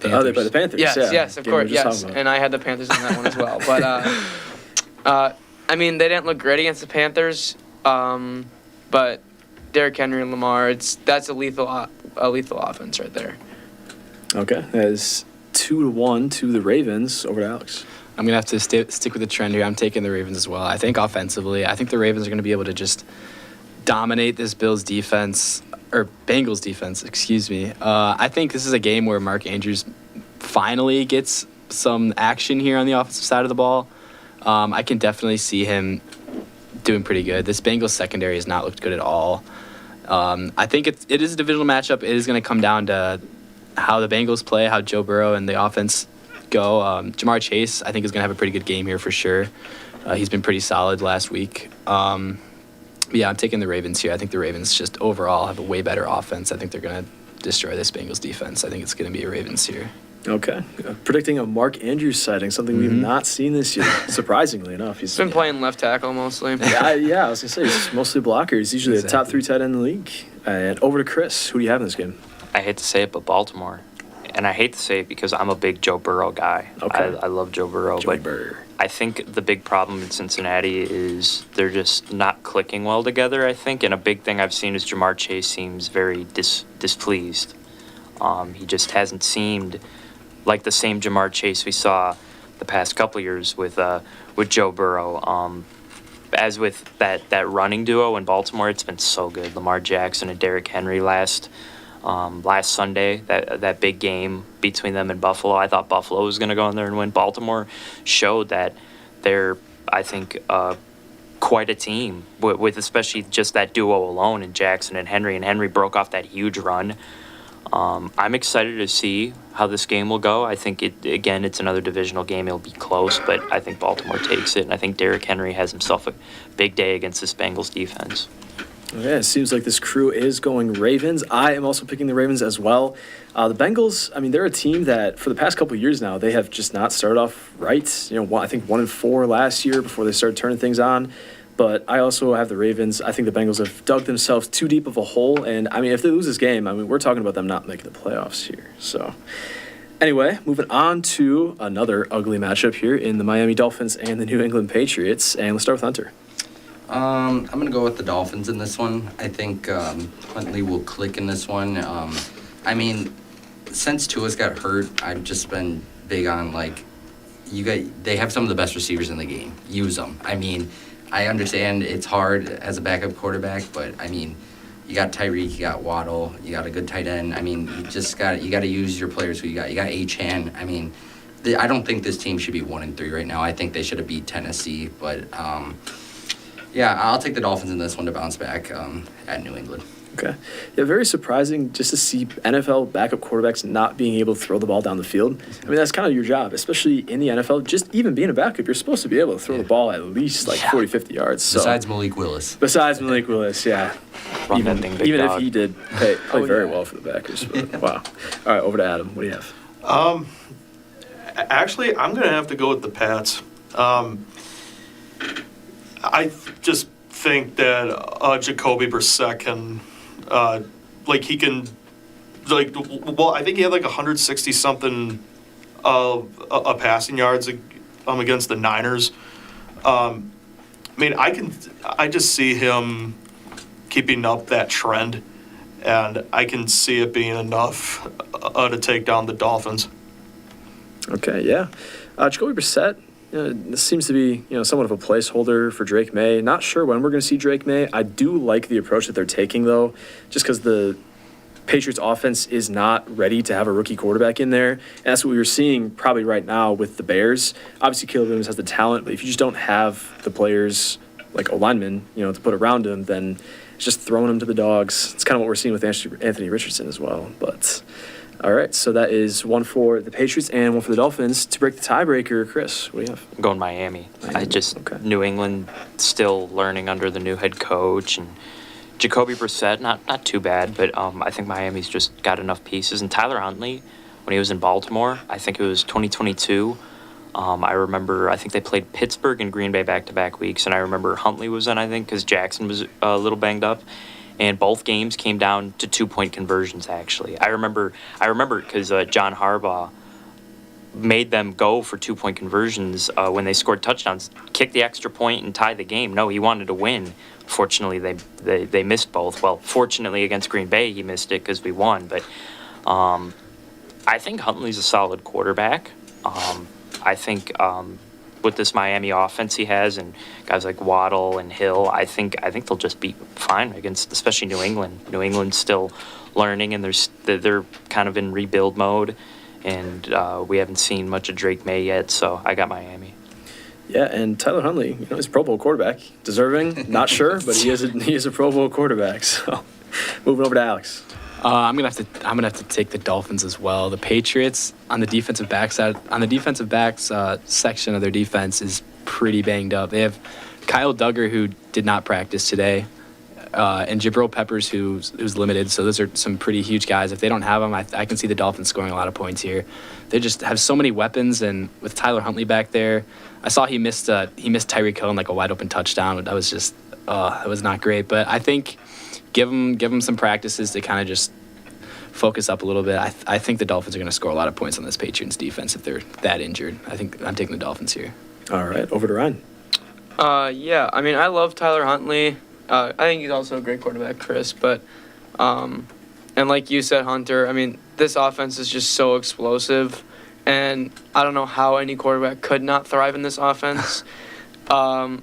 Oh, they played the Panthers. Yes, yeah. yes, of Game we were course, just yes. talking about. And I had the Panthers in that one as well. But I mean, they didn't look great against the Panthers. But Derrick Henry and Lamar, that's a lethal offense right there. Okay, that is 2-1 to the Ravens. Over to Alex. I'm going to have to stick with the trend here. I'm taking the Ravens as well. I think offensively, I think the Ravens are going to be able to just dominate this Bengals defense, excuse me. I think this is a game where Mark Andrews finally gets some action here on the offensive side of the ball. I can definitely see him doing pretty good. This Bengals secondary has not looked good at all. I think it is a divisional matchup. It is going to come down to how the Bengals play, how Joe Burrow and the offense go. Jamar Chase, I think, is going to have a pretty good game here for sure. He's been pretty solid last week. Yeah, I'm taking the Ravens here. I think the Ravens just overall have a way better offense. I think they're going to destroy this Bengals defense. I think it's going to be a Ravens here. Okay, predicting a Mark Andrews sighting, something we've not seen this year. Surprisingly enough, He's been playing left tackle mostly. Yeah, I was gonna say he's mostly blocker. He's usually a top 3 tight end in the league. And over to Chris. Who do you have in this game? I hate to say it, but Baltimore. And I hate to say it because I'm a big Joe Burrow guy. Okay. I love Joe Burrow, Joey but Burr. I think the big problem in Cincinnati is they're just not clicking well together, I think. And a big thing I've seen is Jamar Chase seems very displeased. He just hasn't seemed like the same Jamar Chase we saw the past couple years with Joe Burrow. As with that running duo in Baltimore, it's been so good. Lamar Jackson and Derrick Henry last Sunday, that big game between them and Buffalo. I thought Buffalo was going to go in there and win. Baltimore showed that they're, I think, quite a team with especially just that duo alone in Jackson and Henry. And Henry broke off that huge run I'm excited to see how this game will go. I think it's another divisional game. It'll be close, but I think Baltimore takes it, and I think Derrick Henry has himself a big day against this Bengals defense. Okay, it seems like this crew is going Ravens. I am also picking the Ravens as well. The Bengals, I mean, they're a team that for the past couple of years now, they have just not started off right. I think 1-4 last year before they started turning things on. But I also have the Ravens. I think the Bengals have dug themselves too deep of a hole. And, I mean, if they lose this game, I mean, we're talking about them not making the playoffs here. So, anyway, moving on to another ugly matchup here in the Miami Dolphins and the New England Patriots. And let's start with Hunter. I'm going to go with the Dolphins in this one. I think Huntley will click in this one. I mean, since Tua's got hurt, I've just been big on, they have some of the best receivers in the game. Use them. I mean, I understand it's hard as a backup quarterback, but, I mean, you got Tyreek, you got Waddle, you got a good tight end. I mean, you got to use your players who you got. You got Achane. I mean, I don't think this team should be 1-3 right now. I think they should have beat Tennessee, but yeah, I'll take the Dolphins in this one to bounce back at New England. Okay. Yeah, very surprising just to see NFL backup quarterbacks not being able to throw the ball down the field. I mean, that's kind of your job, especially in the NFL. Just even being a backup, you're supposed to be able to throw the ball at least 40, 50 yards. So. Besides Malik Willis. Besides Malik Willis, yeah. Run that thing, big even dog. if he did play very well for the Packers. But, wow. All right, over to Adam. What do you have? Actually, I'm going to have to go with the Pats. I just think that Jacoby Brissett can, I think he had 160 something passing yards against the Niners. I mean, I just see him keeping up that trend, and I can see it being enough to take down the Dolphins. Okay, yeah. Jacoby Brissett, this seems to be somewhat of a placeholder for Drake May. Not sure when we're going to see Drake May. I do like the approach that they're taking, though, just because the Patriots offense is not ready to have a rookie quarterback in there. And that's what we were seeing probably right now with the Bears. Obviously, Caleb Williams has the talent, but if you just don't have the players like O-linemen, to put around him, then it's just throwing him to the dogs. It's kind of what we're seeing with Anthony Richardson as well. But all right, so that is one for the Patriots and one for the Dolphins. To break the tiebreaker, Chris, what do you have? I'm going Miami. Okay. New England still learning under the new head coach, and Jacoby Brissett, not too bad, but I think Miami's just got enough pieces. And Tyler Huntley, when he was in Baltimore, I think it was 2022, I think they played Pittsburgh and Green Bay back-to-back weeks, and I remember Huntley was in, I think, because Jackson was a little banged up. And both games came down to 2-point conversions, actually. I remember because John Harbaugh made them go for 2-point conversions when they scored touchdowns, kick the extra point and tie the game. No, he wanted to win. Fortunately, they missed both. Well, fortunately against Green Bay, he missed it because we won. But I think Huntley's a solid quarterback. I think with this Miami offense he has and guys like Waddle and Hill, I think they'll just be fine against, especially New England. New England's still learning, and they're kind of in rebuild mode, and we haven't seen much of Drake May yet, so I got Miami. Yeah, and Tyler Huntley, he's a Pro Bowl quarterback. Deserving, not sure, but he is a Pro Bowl quarterback. So, moving over to Alex. I'm gonna have to take the Dolphins as well. The Patriots on the defensive backs section of their defense is pretty banged up. They have Kyle Duggar, who did not practice today, and Jabril Peppers, who's limited. So those are some pretty huge guys. If they don't have them, I can see the Dolphins scoring a lot of points here. They just have so many weapons, and with Tyler Huntley back there, I saw he missed Tyreek Hill in a wide open touchdown. That was just that was not great. But I think give them some practices to kind of just focus up a little bit. I think the Dolphins are going to score a lot of points on this Patriots defense if they're that injured. I think I'm taking the Dolphins here. All right, over to Ryan. Yeah, I mean, I love Tyler Huntley. I think he's also a great quarterback, Chris. But, and like you said, Hunter, I mean, this offense is just so explosive. And I don't know how any quarterback could not thrive in this offense. But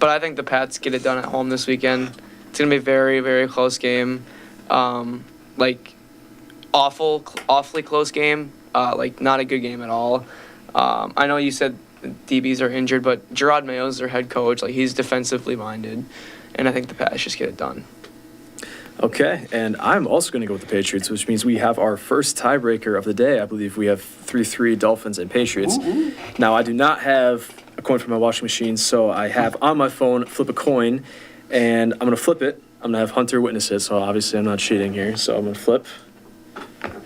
I think the Pats get it done at home this weekend. It's going to be a very, very close game. Awfully close game. Not a good game at all. I know you said DBs are injured, but Gerard Mayo's their head coach. He's defensively minded, and I think the Pats just get it done. Okay, and I'm also going to go with the Patriots, which means we have our first tiebreaker of the day. I believe we have 3-3 Dolphins and Patriots. Now, I do not have a coin for my washing machine, so I have on my phone flip a coin, and I'm going to flip it. I'm going to have Hunter witness it, so obviously I'm not cheating here. So I'm going to flip.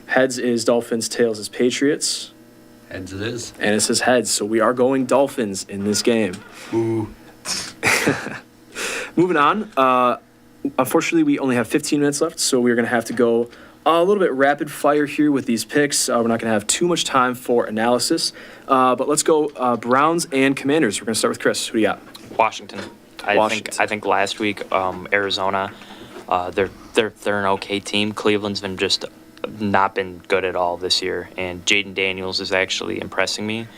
Heads is Dolphins, tails is Patriots, Heads it is. and it says heads, so we are going Dolphins in this game. Ooh. Moving on. Unfortunately, we only have 15 minutes left, so we're going to have to go a little bit rapid fire here with these picks. We're not going to have too much time for analysis, but let's go Browns and Commanders. We're going to start with Chris. Who do you got? Washington. I think last week Arizona, they're an okay team. Cleveland's been just not been good at all this year, and Jaden Daniels is actually impressing me.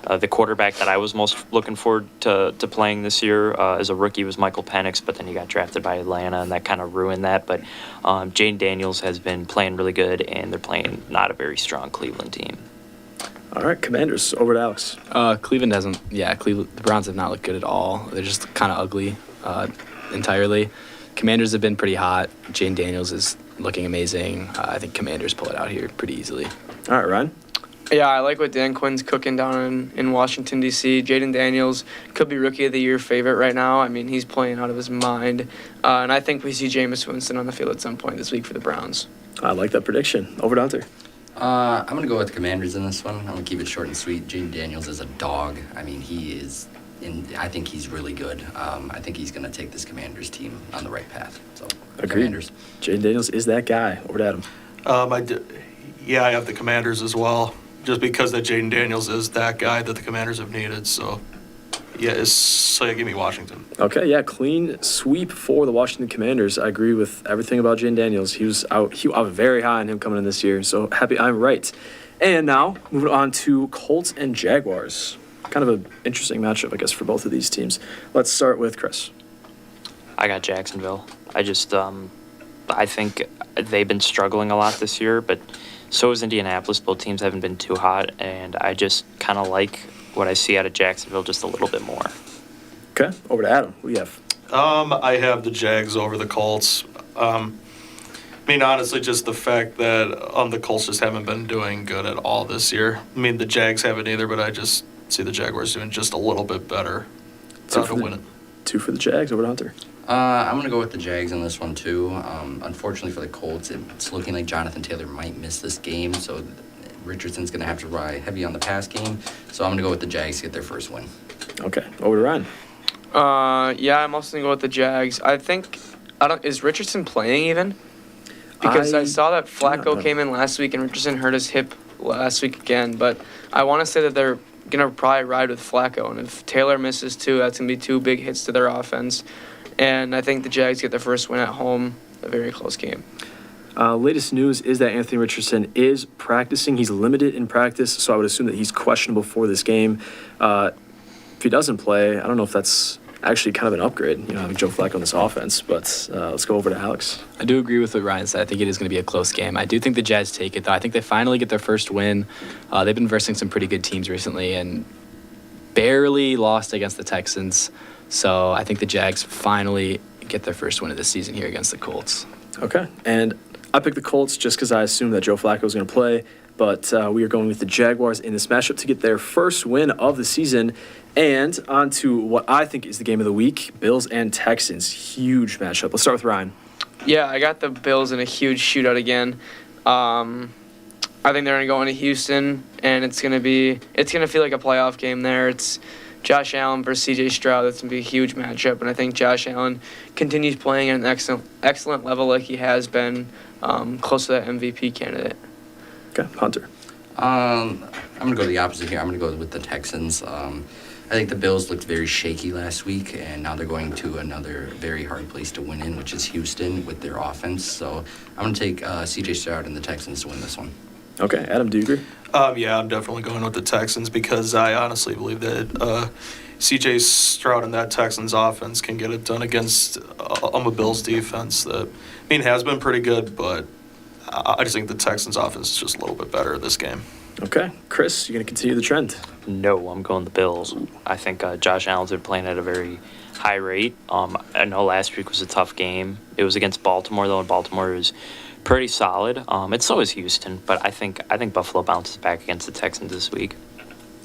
The quarterback that I was most looking forward to playing this year as a rookie was Michael Penix, but then he got drafted by Atlanta, and that kind of ruined that. But Jaden Daniels has been playing really good, and they're playing not a very strong Cleveland team. All right, Commanders. Over to Alex. Cleveland hasn't. Yeah, the Browns have not looked good at all. They're just kind of ugly entirely. Commanders have been pretty hot. Jane Daniels is looking amazing. I think Commanders pull it out here pretty easily. All right, Ryan. Yeah, I like what Dan Quinn's cooking down in Washington, D.C. Jaden Daniels could be Rookie of the Year favorite right now. I mean, he's playing out of his mind. And I think we see Jameis Winston on the field at some point this week for the Browns. I like that prediction. Over to Hunter. I'm going to go with the Commanders in this one. I'm going to keep it short and sweet. Jaden Daniels is a dog. I mean, I think he's really good. I think he's going to take this Commanders team on the right path. So, Agreed. Commanders. Jaden Daniels is that guy. Over to Adam. I have the Commanders as well, just because that Jaden Daniels is that guy that the Commanders have needed. So, give me Washington. Okay, yeah, clean sweep for the Washington Commanders. I agree with everything about Jaden Daniels. I was very high on him coming in this year, so happy I'm right. And now, moving on to Colts and Jaguars. Kind of an interesting matchup, I guess, for both of these teams. Let's start with Chris. I got Jacksonville. I think they've been struggling a lot this year, but so is Indianapolis. Both teams haven't been too hot, and I just kind of like what I see out of Jacksonville just a little bit more. Okay, over to Adam. What do you have? I have the Jags over the Colts. Honestly, just the fact that the Colts just haven't been doing good at all this year. The Jags haven't either, but I just see the Jaguars doing just a little bit better to win it. 2 for the Jags. Over to Hunter. I'm going to go with the Jags in this one, too. Unfortunately for the Colts, it's looking like Jonathan Taylor might miss this game, so Richardson's going to have to rely heavy on the pass game. So I'm going to go with the Jags to get their first win. Okay, over to Ryan. I'm also going to go with the Jags. Is Richardson playing even? Because I saw that Flacco came in last week and Richardson hurt his hip last week again, but I want to say that they're going to probably ride with Flacco, and if Taylor misses too, that's going to be 2 big hits to their offense. And I think the Jags get their first win at home, a very close game. Latest news is that Anthony Richardson is practicing. He's limited in practice, so I would assume that he's questionable for this game. If he doesn't play, I don't know if that's actually kind of an upgrade, having Joe Flacco on this offense. But let's go over to Alex. I do agree with what Ryan said. I think it is going to be a close game. I do think the Jazz take it, though. I think they finally get their first win. They've been versing some pretty good teams recently and barely lost against the Texans. So I think the Jags finally get their first win of the season here against the Colts. Okay, and I picked the Colts just because I assumed that Joe Flacco was going to play, but we are going with the Jaguars in this matchup to get their first win of the season. And on to what I think is the game of the week, Bills and Texans. Huge matchup. Let's start with Ryan. Yeah, I got the Bills in a huge shootout again. I think they're going to go into Houston, and it's going to feel like a playoff game there. It's Josh Allen versus C.J. Stroud. That's going to be a huge matchup, and I think Josh Allen continues playing at an excellent level like he has been, close to that MVP candidate. Okay, Hunter. I'm going to go the opposite here. I'm going to go with the Texans. I think the Bills looked very shaky last week, and now they're going to another very hard place to win in, which is Houston with their offense. So I'm going to take C.J. Stroud and the Texans to win this one. Okay, Adam, do you agree? I'm definitely going with the Texans because I honestly believe that C.J. Stroud and that Texans offense can get it done against a Bills defense that, has been pretty good, but I just think the Texans offense is just a little bit better this game. Okay, Chris, you going to continue the trend? No, I'm going the Bills. I think Josh Allen's been playing at a very high rate. I know last week was a tough game. It was against Baltimore, though, and Baltimore was pretty solid. It's always Houston, but I think Buffalo bounces back against the Texans this week.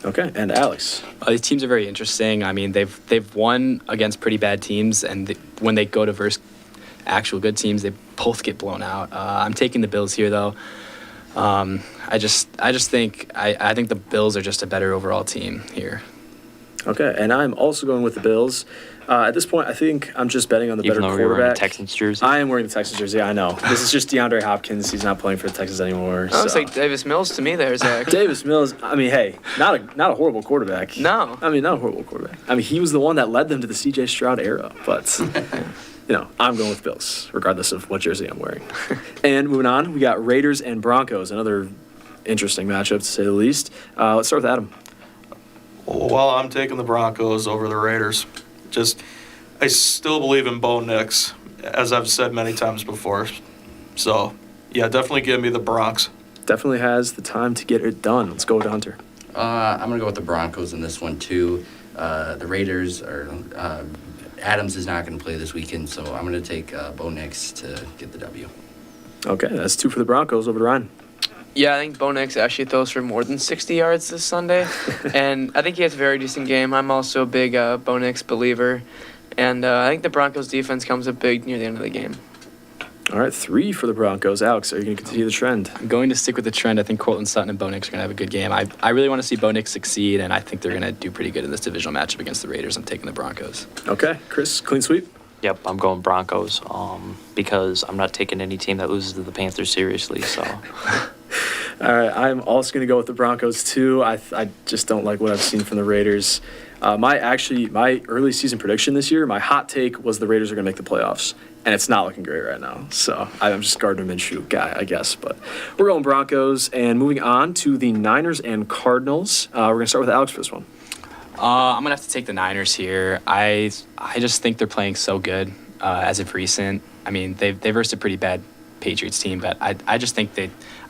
Okay, and Alex. These teams are very interesting. I memean, they've won against pretty bad teams, and when they go to verse actual good teams, they both get blown out. I'm taking the Bills here, though. I just think I think the Bills are just a better overall team here. Okay, and I'm also going with the Bills. At this point, I think I'm just betting on the Even better though you're wearing a quarterback. Texans jersey. I am wearing the Texans jersey. I know. This is just DeAndre Hopkins. He's not playing for the Texans anymore. That looks so. like Davis Mills to me there, Zach. Davis Mills. I mean, hey, not a horrible quarterback. No. I mean, not a horrible quarterback. I mean, he was the one that led them to the C.J. Stroud era. But I'm going with Bills, regardless of what jersey I'm wearing. And moving on, we got Raiders and Broncos, another interesting matchup to say the least. Let's start with Adam. Well, I'm taking the Broncos over the Raiders. I still believe in Bo Nix, as I've said many times before. So, yeah, definitely give me the Bronx. Definitely has the time to get it done. Let's go with Hunter. I'm going to go with the Broncos in this one, too. The Raiders are Adams is not going to play this weekend, so I'm going to take Bo Nix to get the W. Okay, that's 2 for the Broncos. Over to Ryan. Yeah, I think Bo Nix actually throws for more than 60 yards this Sunday, and I think he has a very decent game. I'm also a big Bo Nix believer, and I think the Broncos defense comes up big near the end of the game. All right, 3 for the Broncos. Alex, are you going to continue the trend? I'm going to stick with the trend. I think Cortland Sutton and Bo Nix are going to have a good game. I really want to see Bo Nix succeed, and I think they're going to do pretty good in this divisional matchup against the Raiders. I'm taking the Broncos. Okay, Chris, clean sweep. Yep, I'm going Broncos because I'm not taking any team that loses to the Panthers seriously. So All right, I'm also going to go with the Broncos too. I just don't like what I've seen from the Raiders. My early season prediction this year, my hot take was the Raiders are going to make the playoffs, and it's not looking great right now. So I'm just Gardner Minshew guy, I guess. But we're going Broncos, and moving on to the Niners and Cardinals. We're going to start with Alex for this one. I'm going to have to take the Niners here. I just think they're playing so good as of recent. I mean, they versed a pretty bad Patriots team, but I just think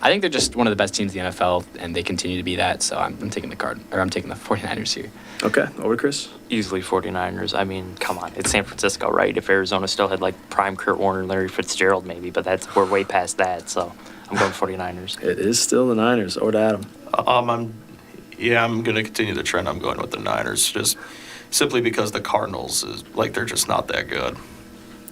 I think they're just one of the best teams in the NFL, and they continue to be that. So I'm taking the 49ers here. Okay, over to Chris. easily 49ers. I mean, come on, it's San Francisco, right? If Arizona still had like prime Kurt Warner, Larry Fitzgerald, maybe, but we're way past that. So I'm going 49ers. It is still the Niners. Over to Adam. I'm going to continue the trend. I'm going with the Niners, just simply because the Cardinals they're just not that good.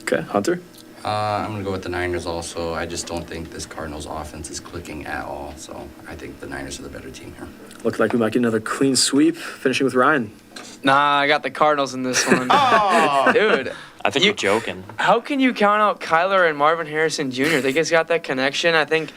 Okay, Hunter. I'm going to go with the Niners also. I just don't think this Cardinals offense is clicking at all, so I think the Niners are the better team here. Looked like we might get another clean sweep. Finishing with Ryan. Nah, I got the Cardinals in this one. Dude, I think you're joking. how can you count out Kyler and Marvin Harrison Jr.? They just got that connection. I think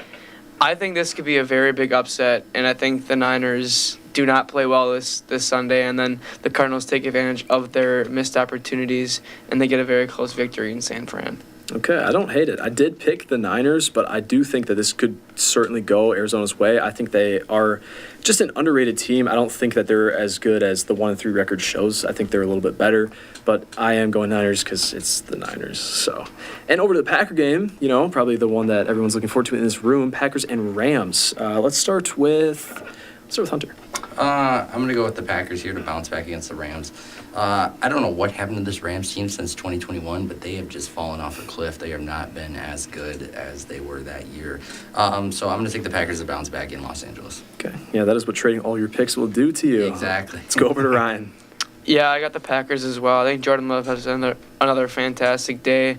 this could be a very big upset, and I think the Niners do not play well this Sunday, and then the Cardinals take advantage of their missed opportunities, and they get a very close victory in San Fran. Okay, I don't hate it. I did pick the Niners, but I do think that this could certainly go Arizona's way. I think they are just an underrated team. I don't think that they're as good as the 1-3 record shows. I think they're a little bit better, but I am going Niners because it's the Niners. So, and over to the Packer game, probably the one that everyone's looking forward to in this room, Packers and Rams. Let's start with Hunter. I'm going to go with the Packers here to bounce back against the Rams. I don't know what happened to this Rams team since 2021, but they have just fallen off a cliff. They have not been as good as they were that year. So I'm going to take the Packers to bounce back in Los Angeles. Okay, yeah, that is what trading all your picks will do to you. Exactly. Let's go over to Ryan. Yeah, I got the Packers as well. I think Jordan Love has another fantastic day.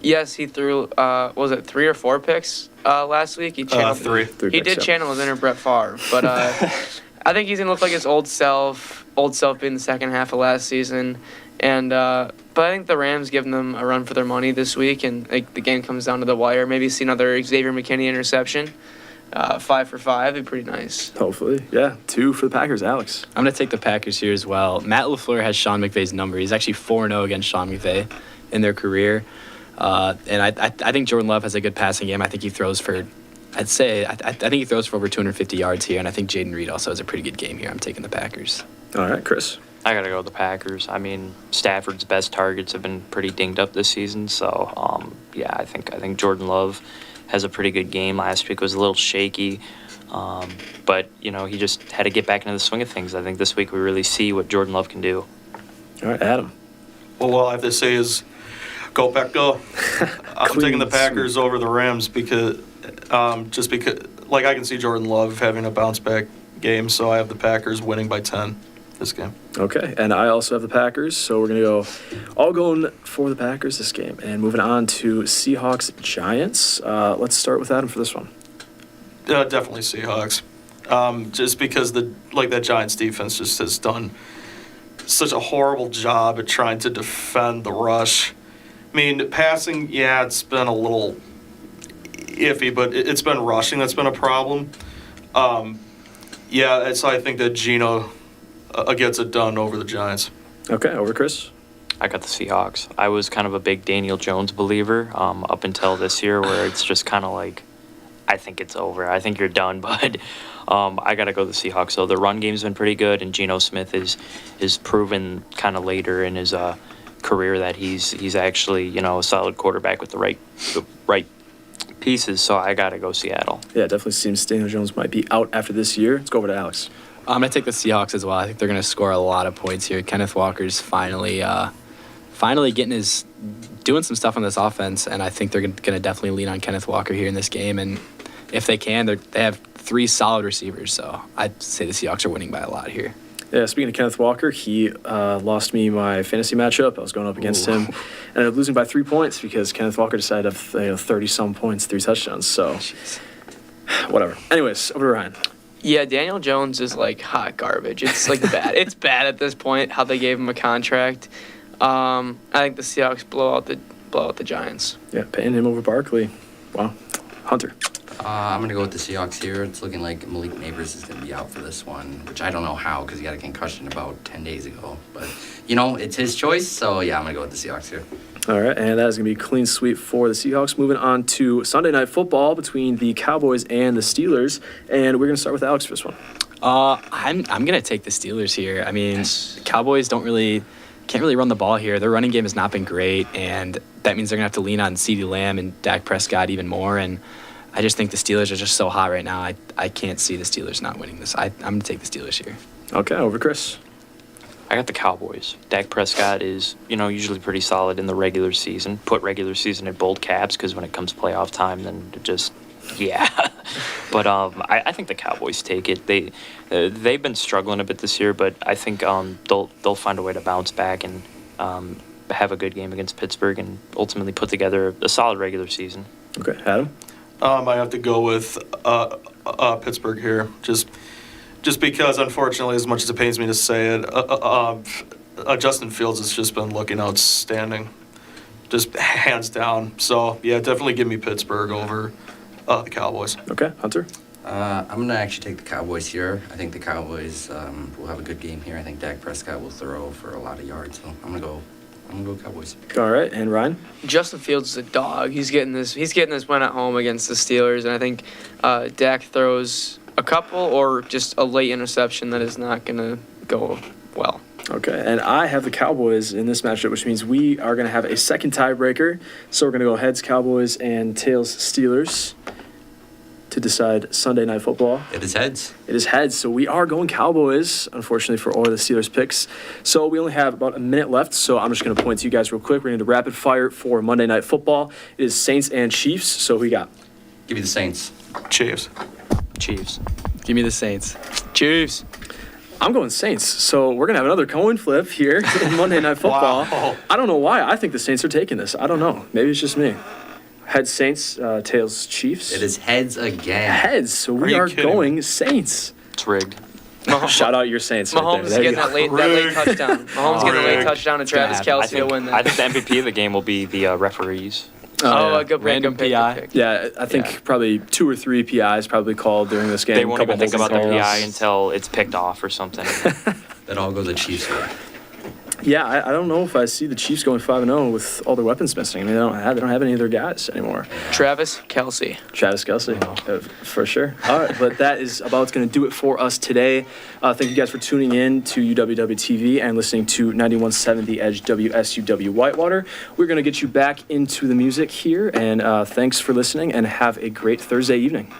Yes, he threw, 3 or 4 picks last week? He channeled, 3. Three He picks, did yeah. channel his inner Brett Favre, but I think he's going to look like his old self being the second half of last season. And but I think the Rams give them a run for their money this week, and the game comes down to the wire. Maybe see another Xavier McKinney interception. 5 for 5 would be pretty nice. Hopefully, yeah. 2 for the Packers, Alex. I'm going to take the Packers here as well. Matt LaFleur has Sean McVay's number. He's actually 4-0 against Sean McVay in their career. And I think Jordan Love has a good passing game. I think he throws for, I think he throws for over 250 yards here. And I think Jaden Reed also has a pretty good game here. I'm taking the Packers. All right, Chris. I got to go with the Packers. I mean, Stafford's best targets have been pretty dinged up this season. So, I think Jordan Love has a pretty good game. Last week was a little shaky. But, you know, he just had to get back into the swing of things. I think this week we really see what Jordan Love can do. All right, Adam. Well, all I have to say is, go Pack, go. I'm Clean taking the sweep. Packers over the Rams because, just because, like, I can see Jordan Love having a bounce back game, so I have the Packers winning by 10 this game. Okay, and I also have the Packers, so we're going to go all going for the Packers this game. And moving on to Seahawks-Giants. Let's start with Adam for this one. Definitely Seahawks. Just because that Giants defense just has done such a horrible job at trying to defend the rush. I mean, passing, yeah, it's been a little iffy, but it's been rushing that's been a problem. Yeah, so I think that Geno gets it done over the Giants. Okay, over Chris. I got the Seahawks. I was kind of a big Daniel Jones believer up until this year, where it's just kind of like, I think it's over. I think you're done, but I got to go the Seahawks. So the run game's been pretty good, and Geno Smith is proven kind of later in his career that he's actually, you know, a solid quarterback with the right pieces. So I got to go Seattle. Yeah, it definitely seems Daniel Jones might be out after this year. Let's go over to Alex. I'm going to take the Seahawks as well. I think they're going to score a lot of points here. Kenneth Walker's finally doing some stuff on this offense, and I think they're going to definitely lean on Kenneth Walker here in this game. And if they can, they have 3 solid receivers, so I'd say the Seahawks are winning by a lot here. Yeah, speaking of Kenneth Walker, he lost me my fantasy matchup. I was going up against him, and I ended up losing by 3 points because Kenneth Walker decided to have 30-some points, 3 touchdowns. So, whatever. Anyways, over to Ryan. Yeah, Daniel Jones is like hot garbage. It's like bad. It's bad at this point how they gave him a contract. I think the Seahawks blow out the Giants. Yeah, paying him over Barkley. Wow. Hunter. I'm going to go with the Seahawks here. It's looking like Malik Neighbors is going to be out for this one, which I don't know how because he got a concussion about 10 days ago. But, you know, it's his choice. So, yeah, I'm going to go with the Seahawks here. All right, and that is going to be a clean sweep for the Seahawks. Moving on to Sunday Night Football between the Cowboys and the Steelers. And we're going to start with Alex for this one. I'm going to take the Steelers here. I mean, the Cowboys can't really run the ball here. Their running game has not been great, and that means they're going to have to lean on CeeDee Lamb and Dak Prescott even more. And I just think the Steelers are just so hot right now. I can't see the Steelers not winning this. I'm going to take the Steelers here. Okay, over to Chris. I got the Cowboys. Dak Prescott is, you know, usually pretty solid in the regular season. Put regular season in bold caps because when it comes playoff time, then it just, yeah. But I think the Cowboys take it. They've been struggling a bit this year, but I think they'll find a way to bounce back and have a good game against Pittsburgh and ultimately put together a solid regular season. Okay, Adam. I have to go with Pittsburgh here, just because, unfortunately, as much as it pains me to say it, Justin Fields has just been looking outstanding, just hands down. So, yeah, definitely give me Pittsburgh over the Cowboys. Okay, Hunter. I'm going to actually take the Cowboys here. I think the Cowboys will have a good game here. I think Dak Prescott will throw for a lot of yards. So I'm going to go Cowboys. All right, and Ryan. Justin Fields is a dog. He's getting this win at home against the Steelers, and I think Dak throws a couple or just a late interception that is not going to go well. Okay, and I have the Cowboys in this matchup, which means we are going to have a second tiebreaker. So we're going to go heads Cowboys and tails Steelers to decide Sunday Night Football. It is heads. It is heads, so we are going Cowboys, unfortunately, for all of the Steelers picks. So we only have about a minute left, so I'm just going to point to you guys real quick. We're going to do rapid fire for Monday Night Football. It is Saints and Chiefs, so who we got? Give me the Saints. Chiefs. Chiefs. Give me the Saints. Chiefs. I'm going Saints, so we're going to have another coin flip here in Monday Night Football. Wow. I don't know why. I think the Saints are taking this. I don't know. Maybe it's just me. Heads Saints, tails Chiefs. It is heads again. Heads, so we you are kidding going Saints. It's rigged. Shout out your Saints. Right Mahomes is there. There you getting go. that late touchdown. Mahomes getting a late Rigged. touchdown to Travis happen. Kelce to win I that. think the MVP of the game will be the referees. Oh, yeah. a good pick, Random good pick, PI. good pick. Yeah, I think probably 2 or 3 PIs probably called during this game. They won't Couple even think about holding the calls. PI until it's picked off or something. That all goes to Chiefs way. Yeah, I don't know if I see the Chiefs going 5-0 with all their weapons missing. I mean, they don't have any of their guys anymore. Travis Kelce. Travis Kelce, for sure. All right, but that is about going to do it for us today. Thank you guys for tuning in to UWW-TV and listening to 91.7 The Edge WSUW Whitewater. We're going to get you back into the music here, and thanks for listening, and have a great Thursday evening.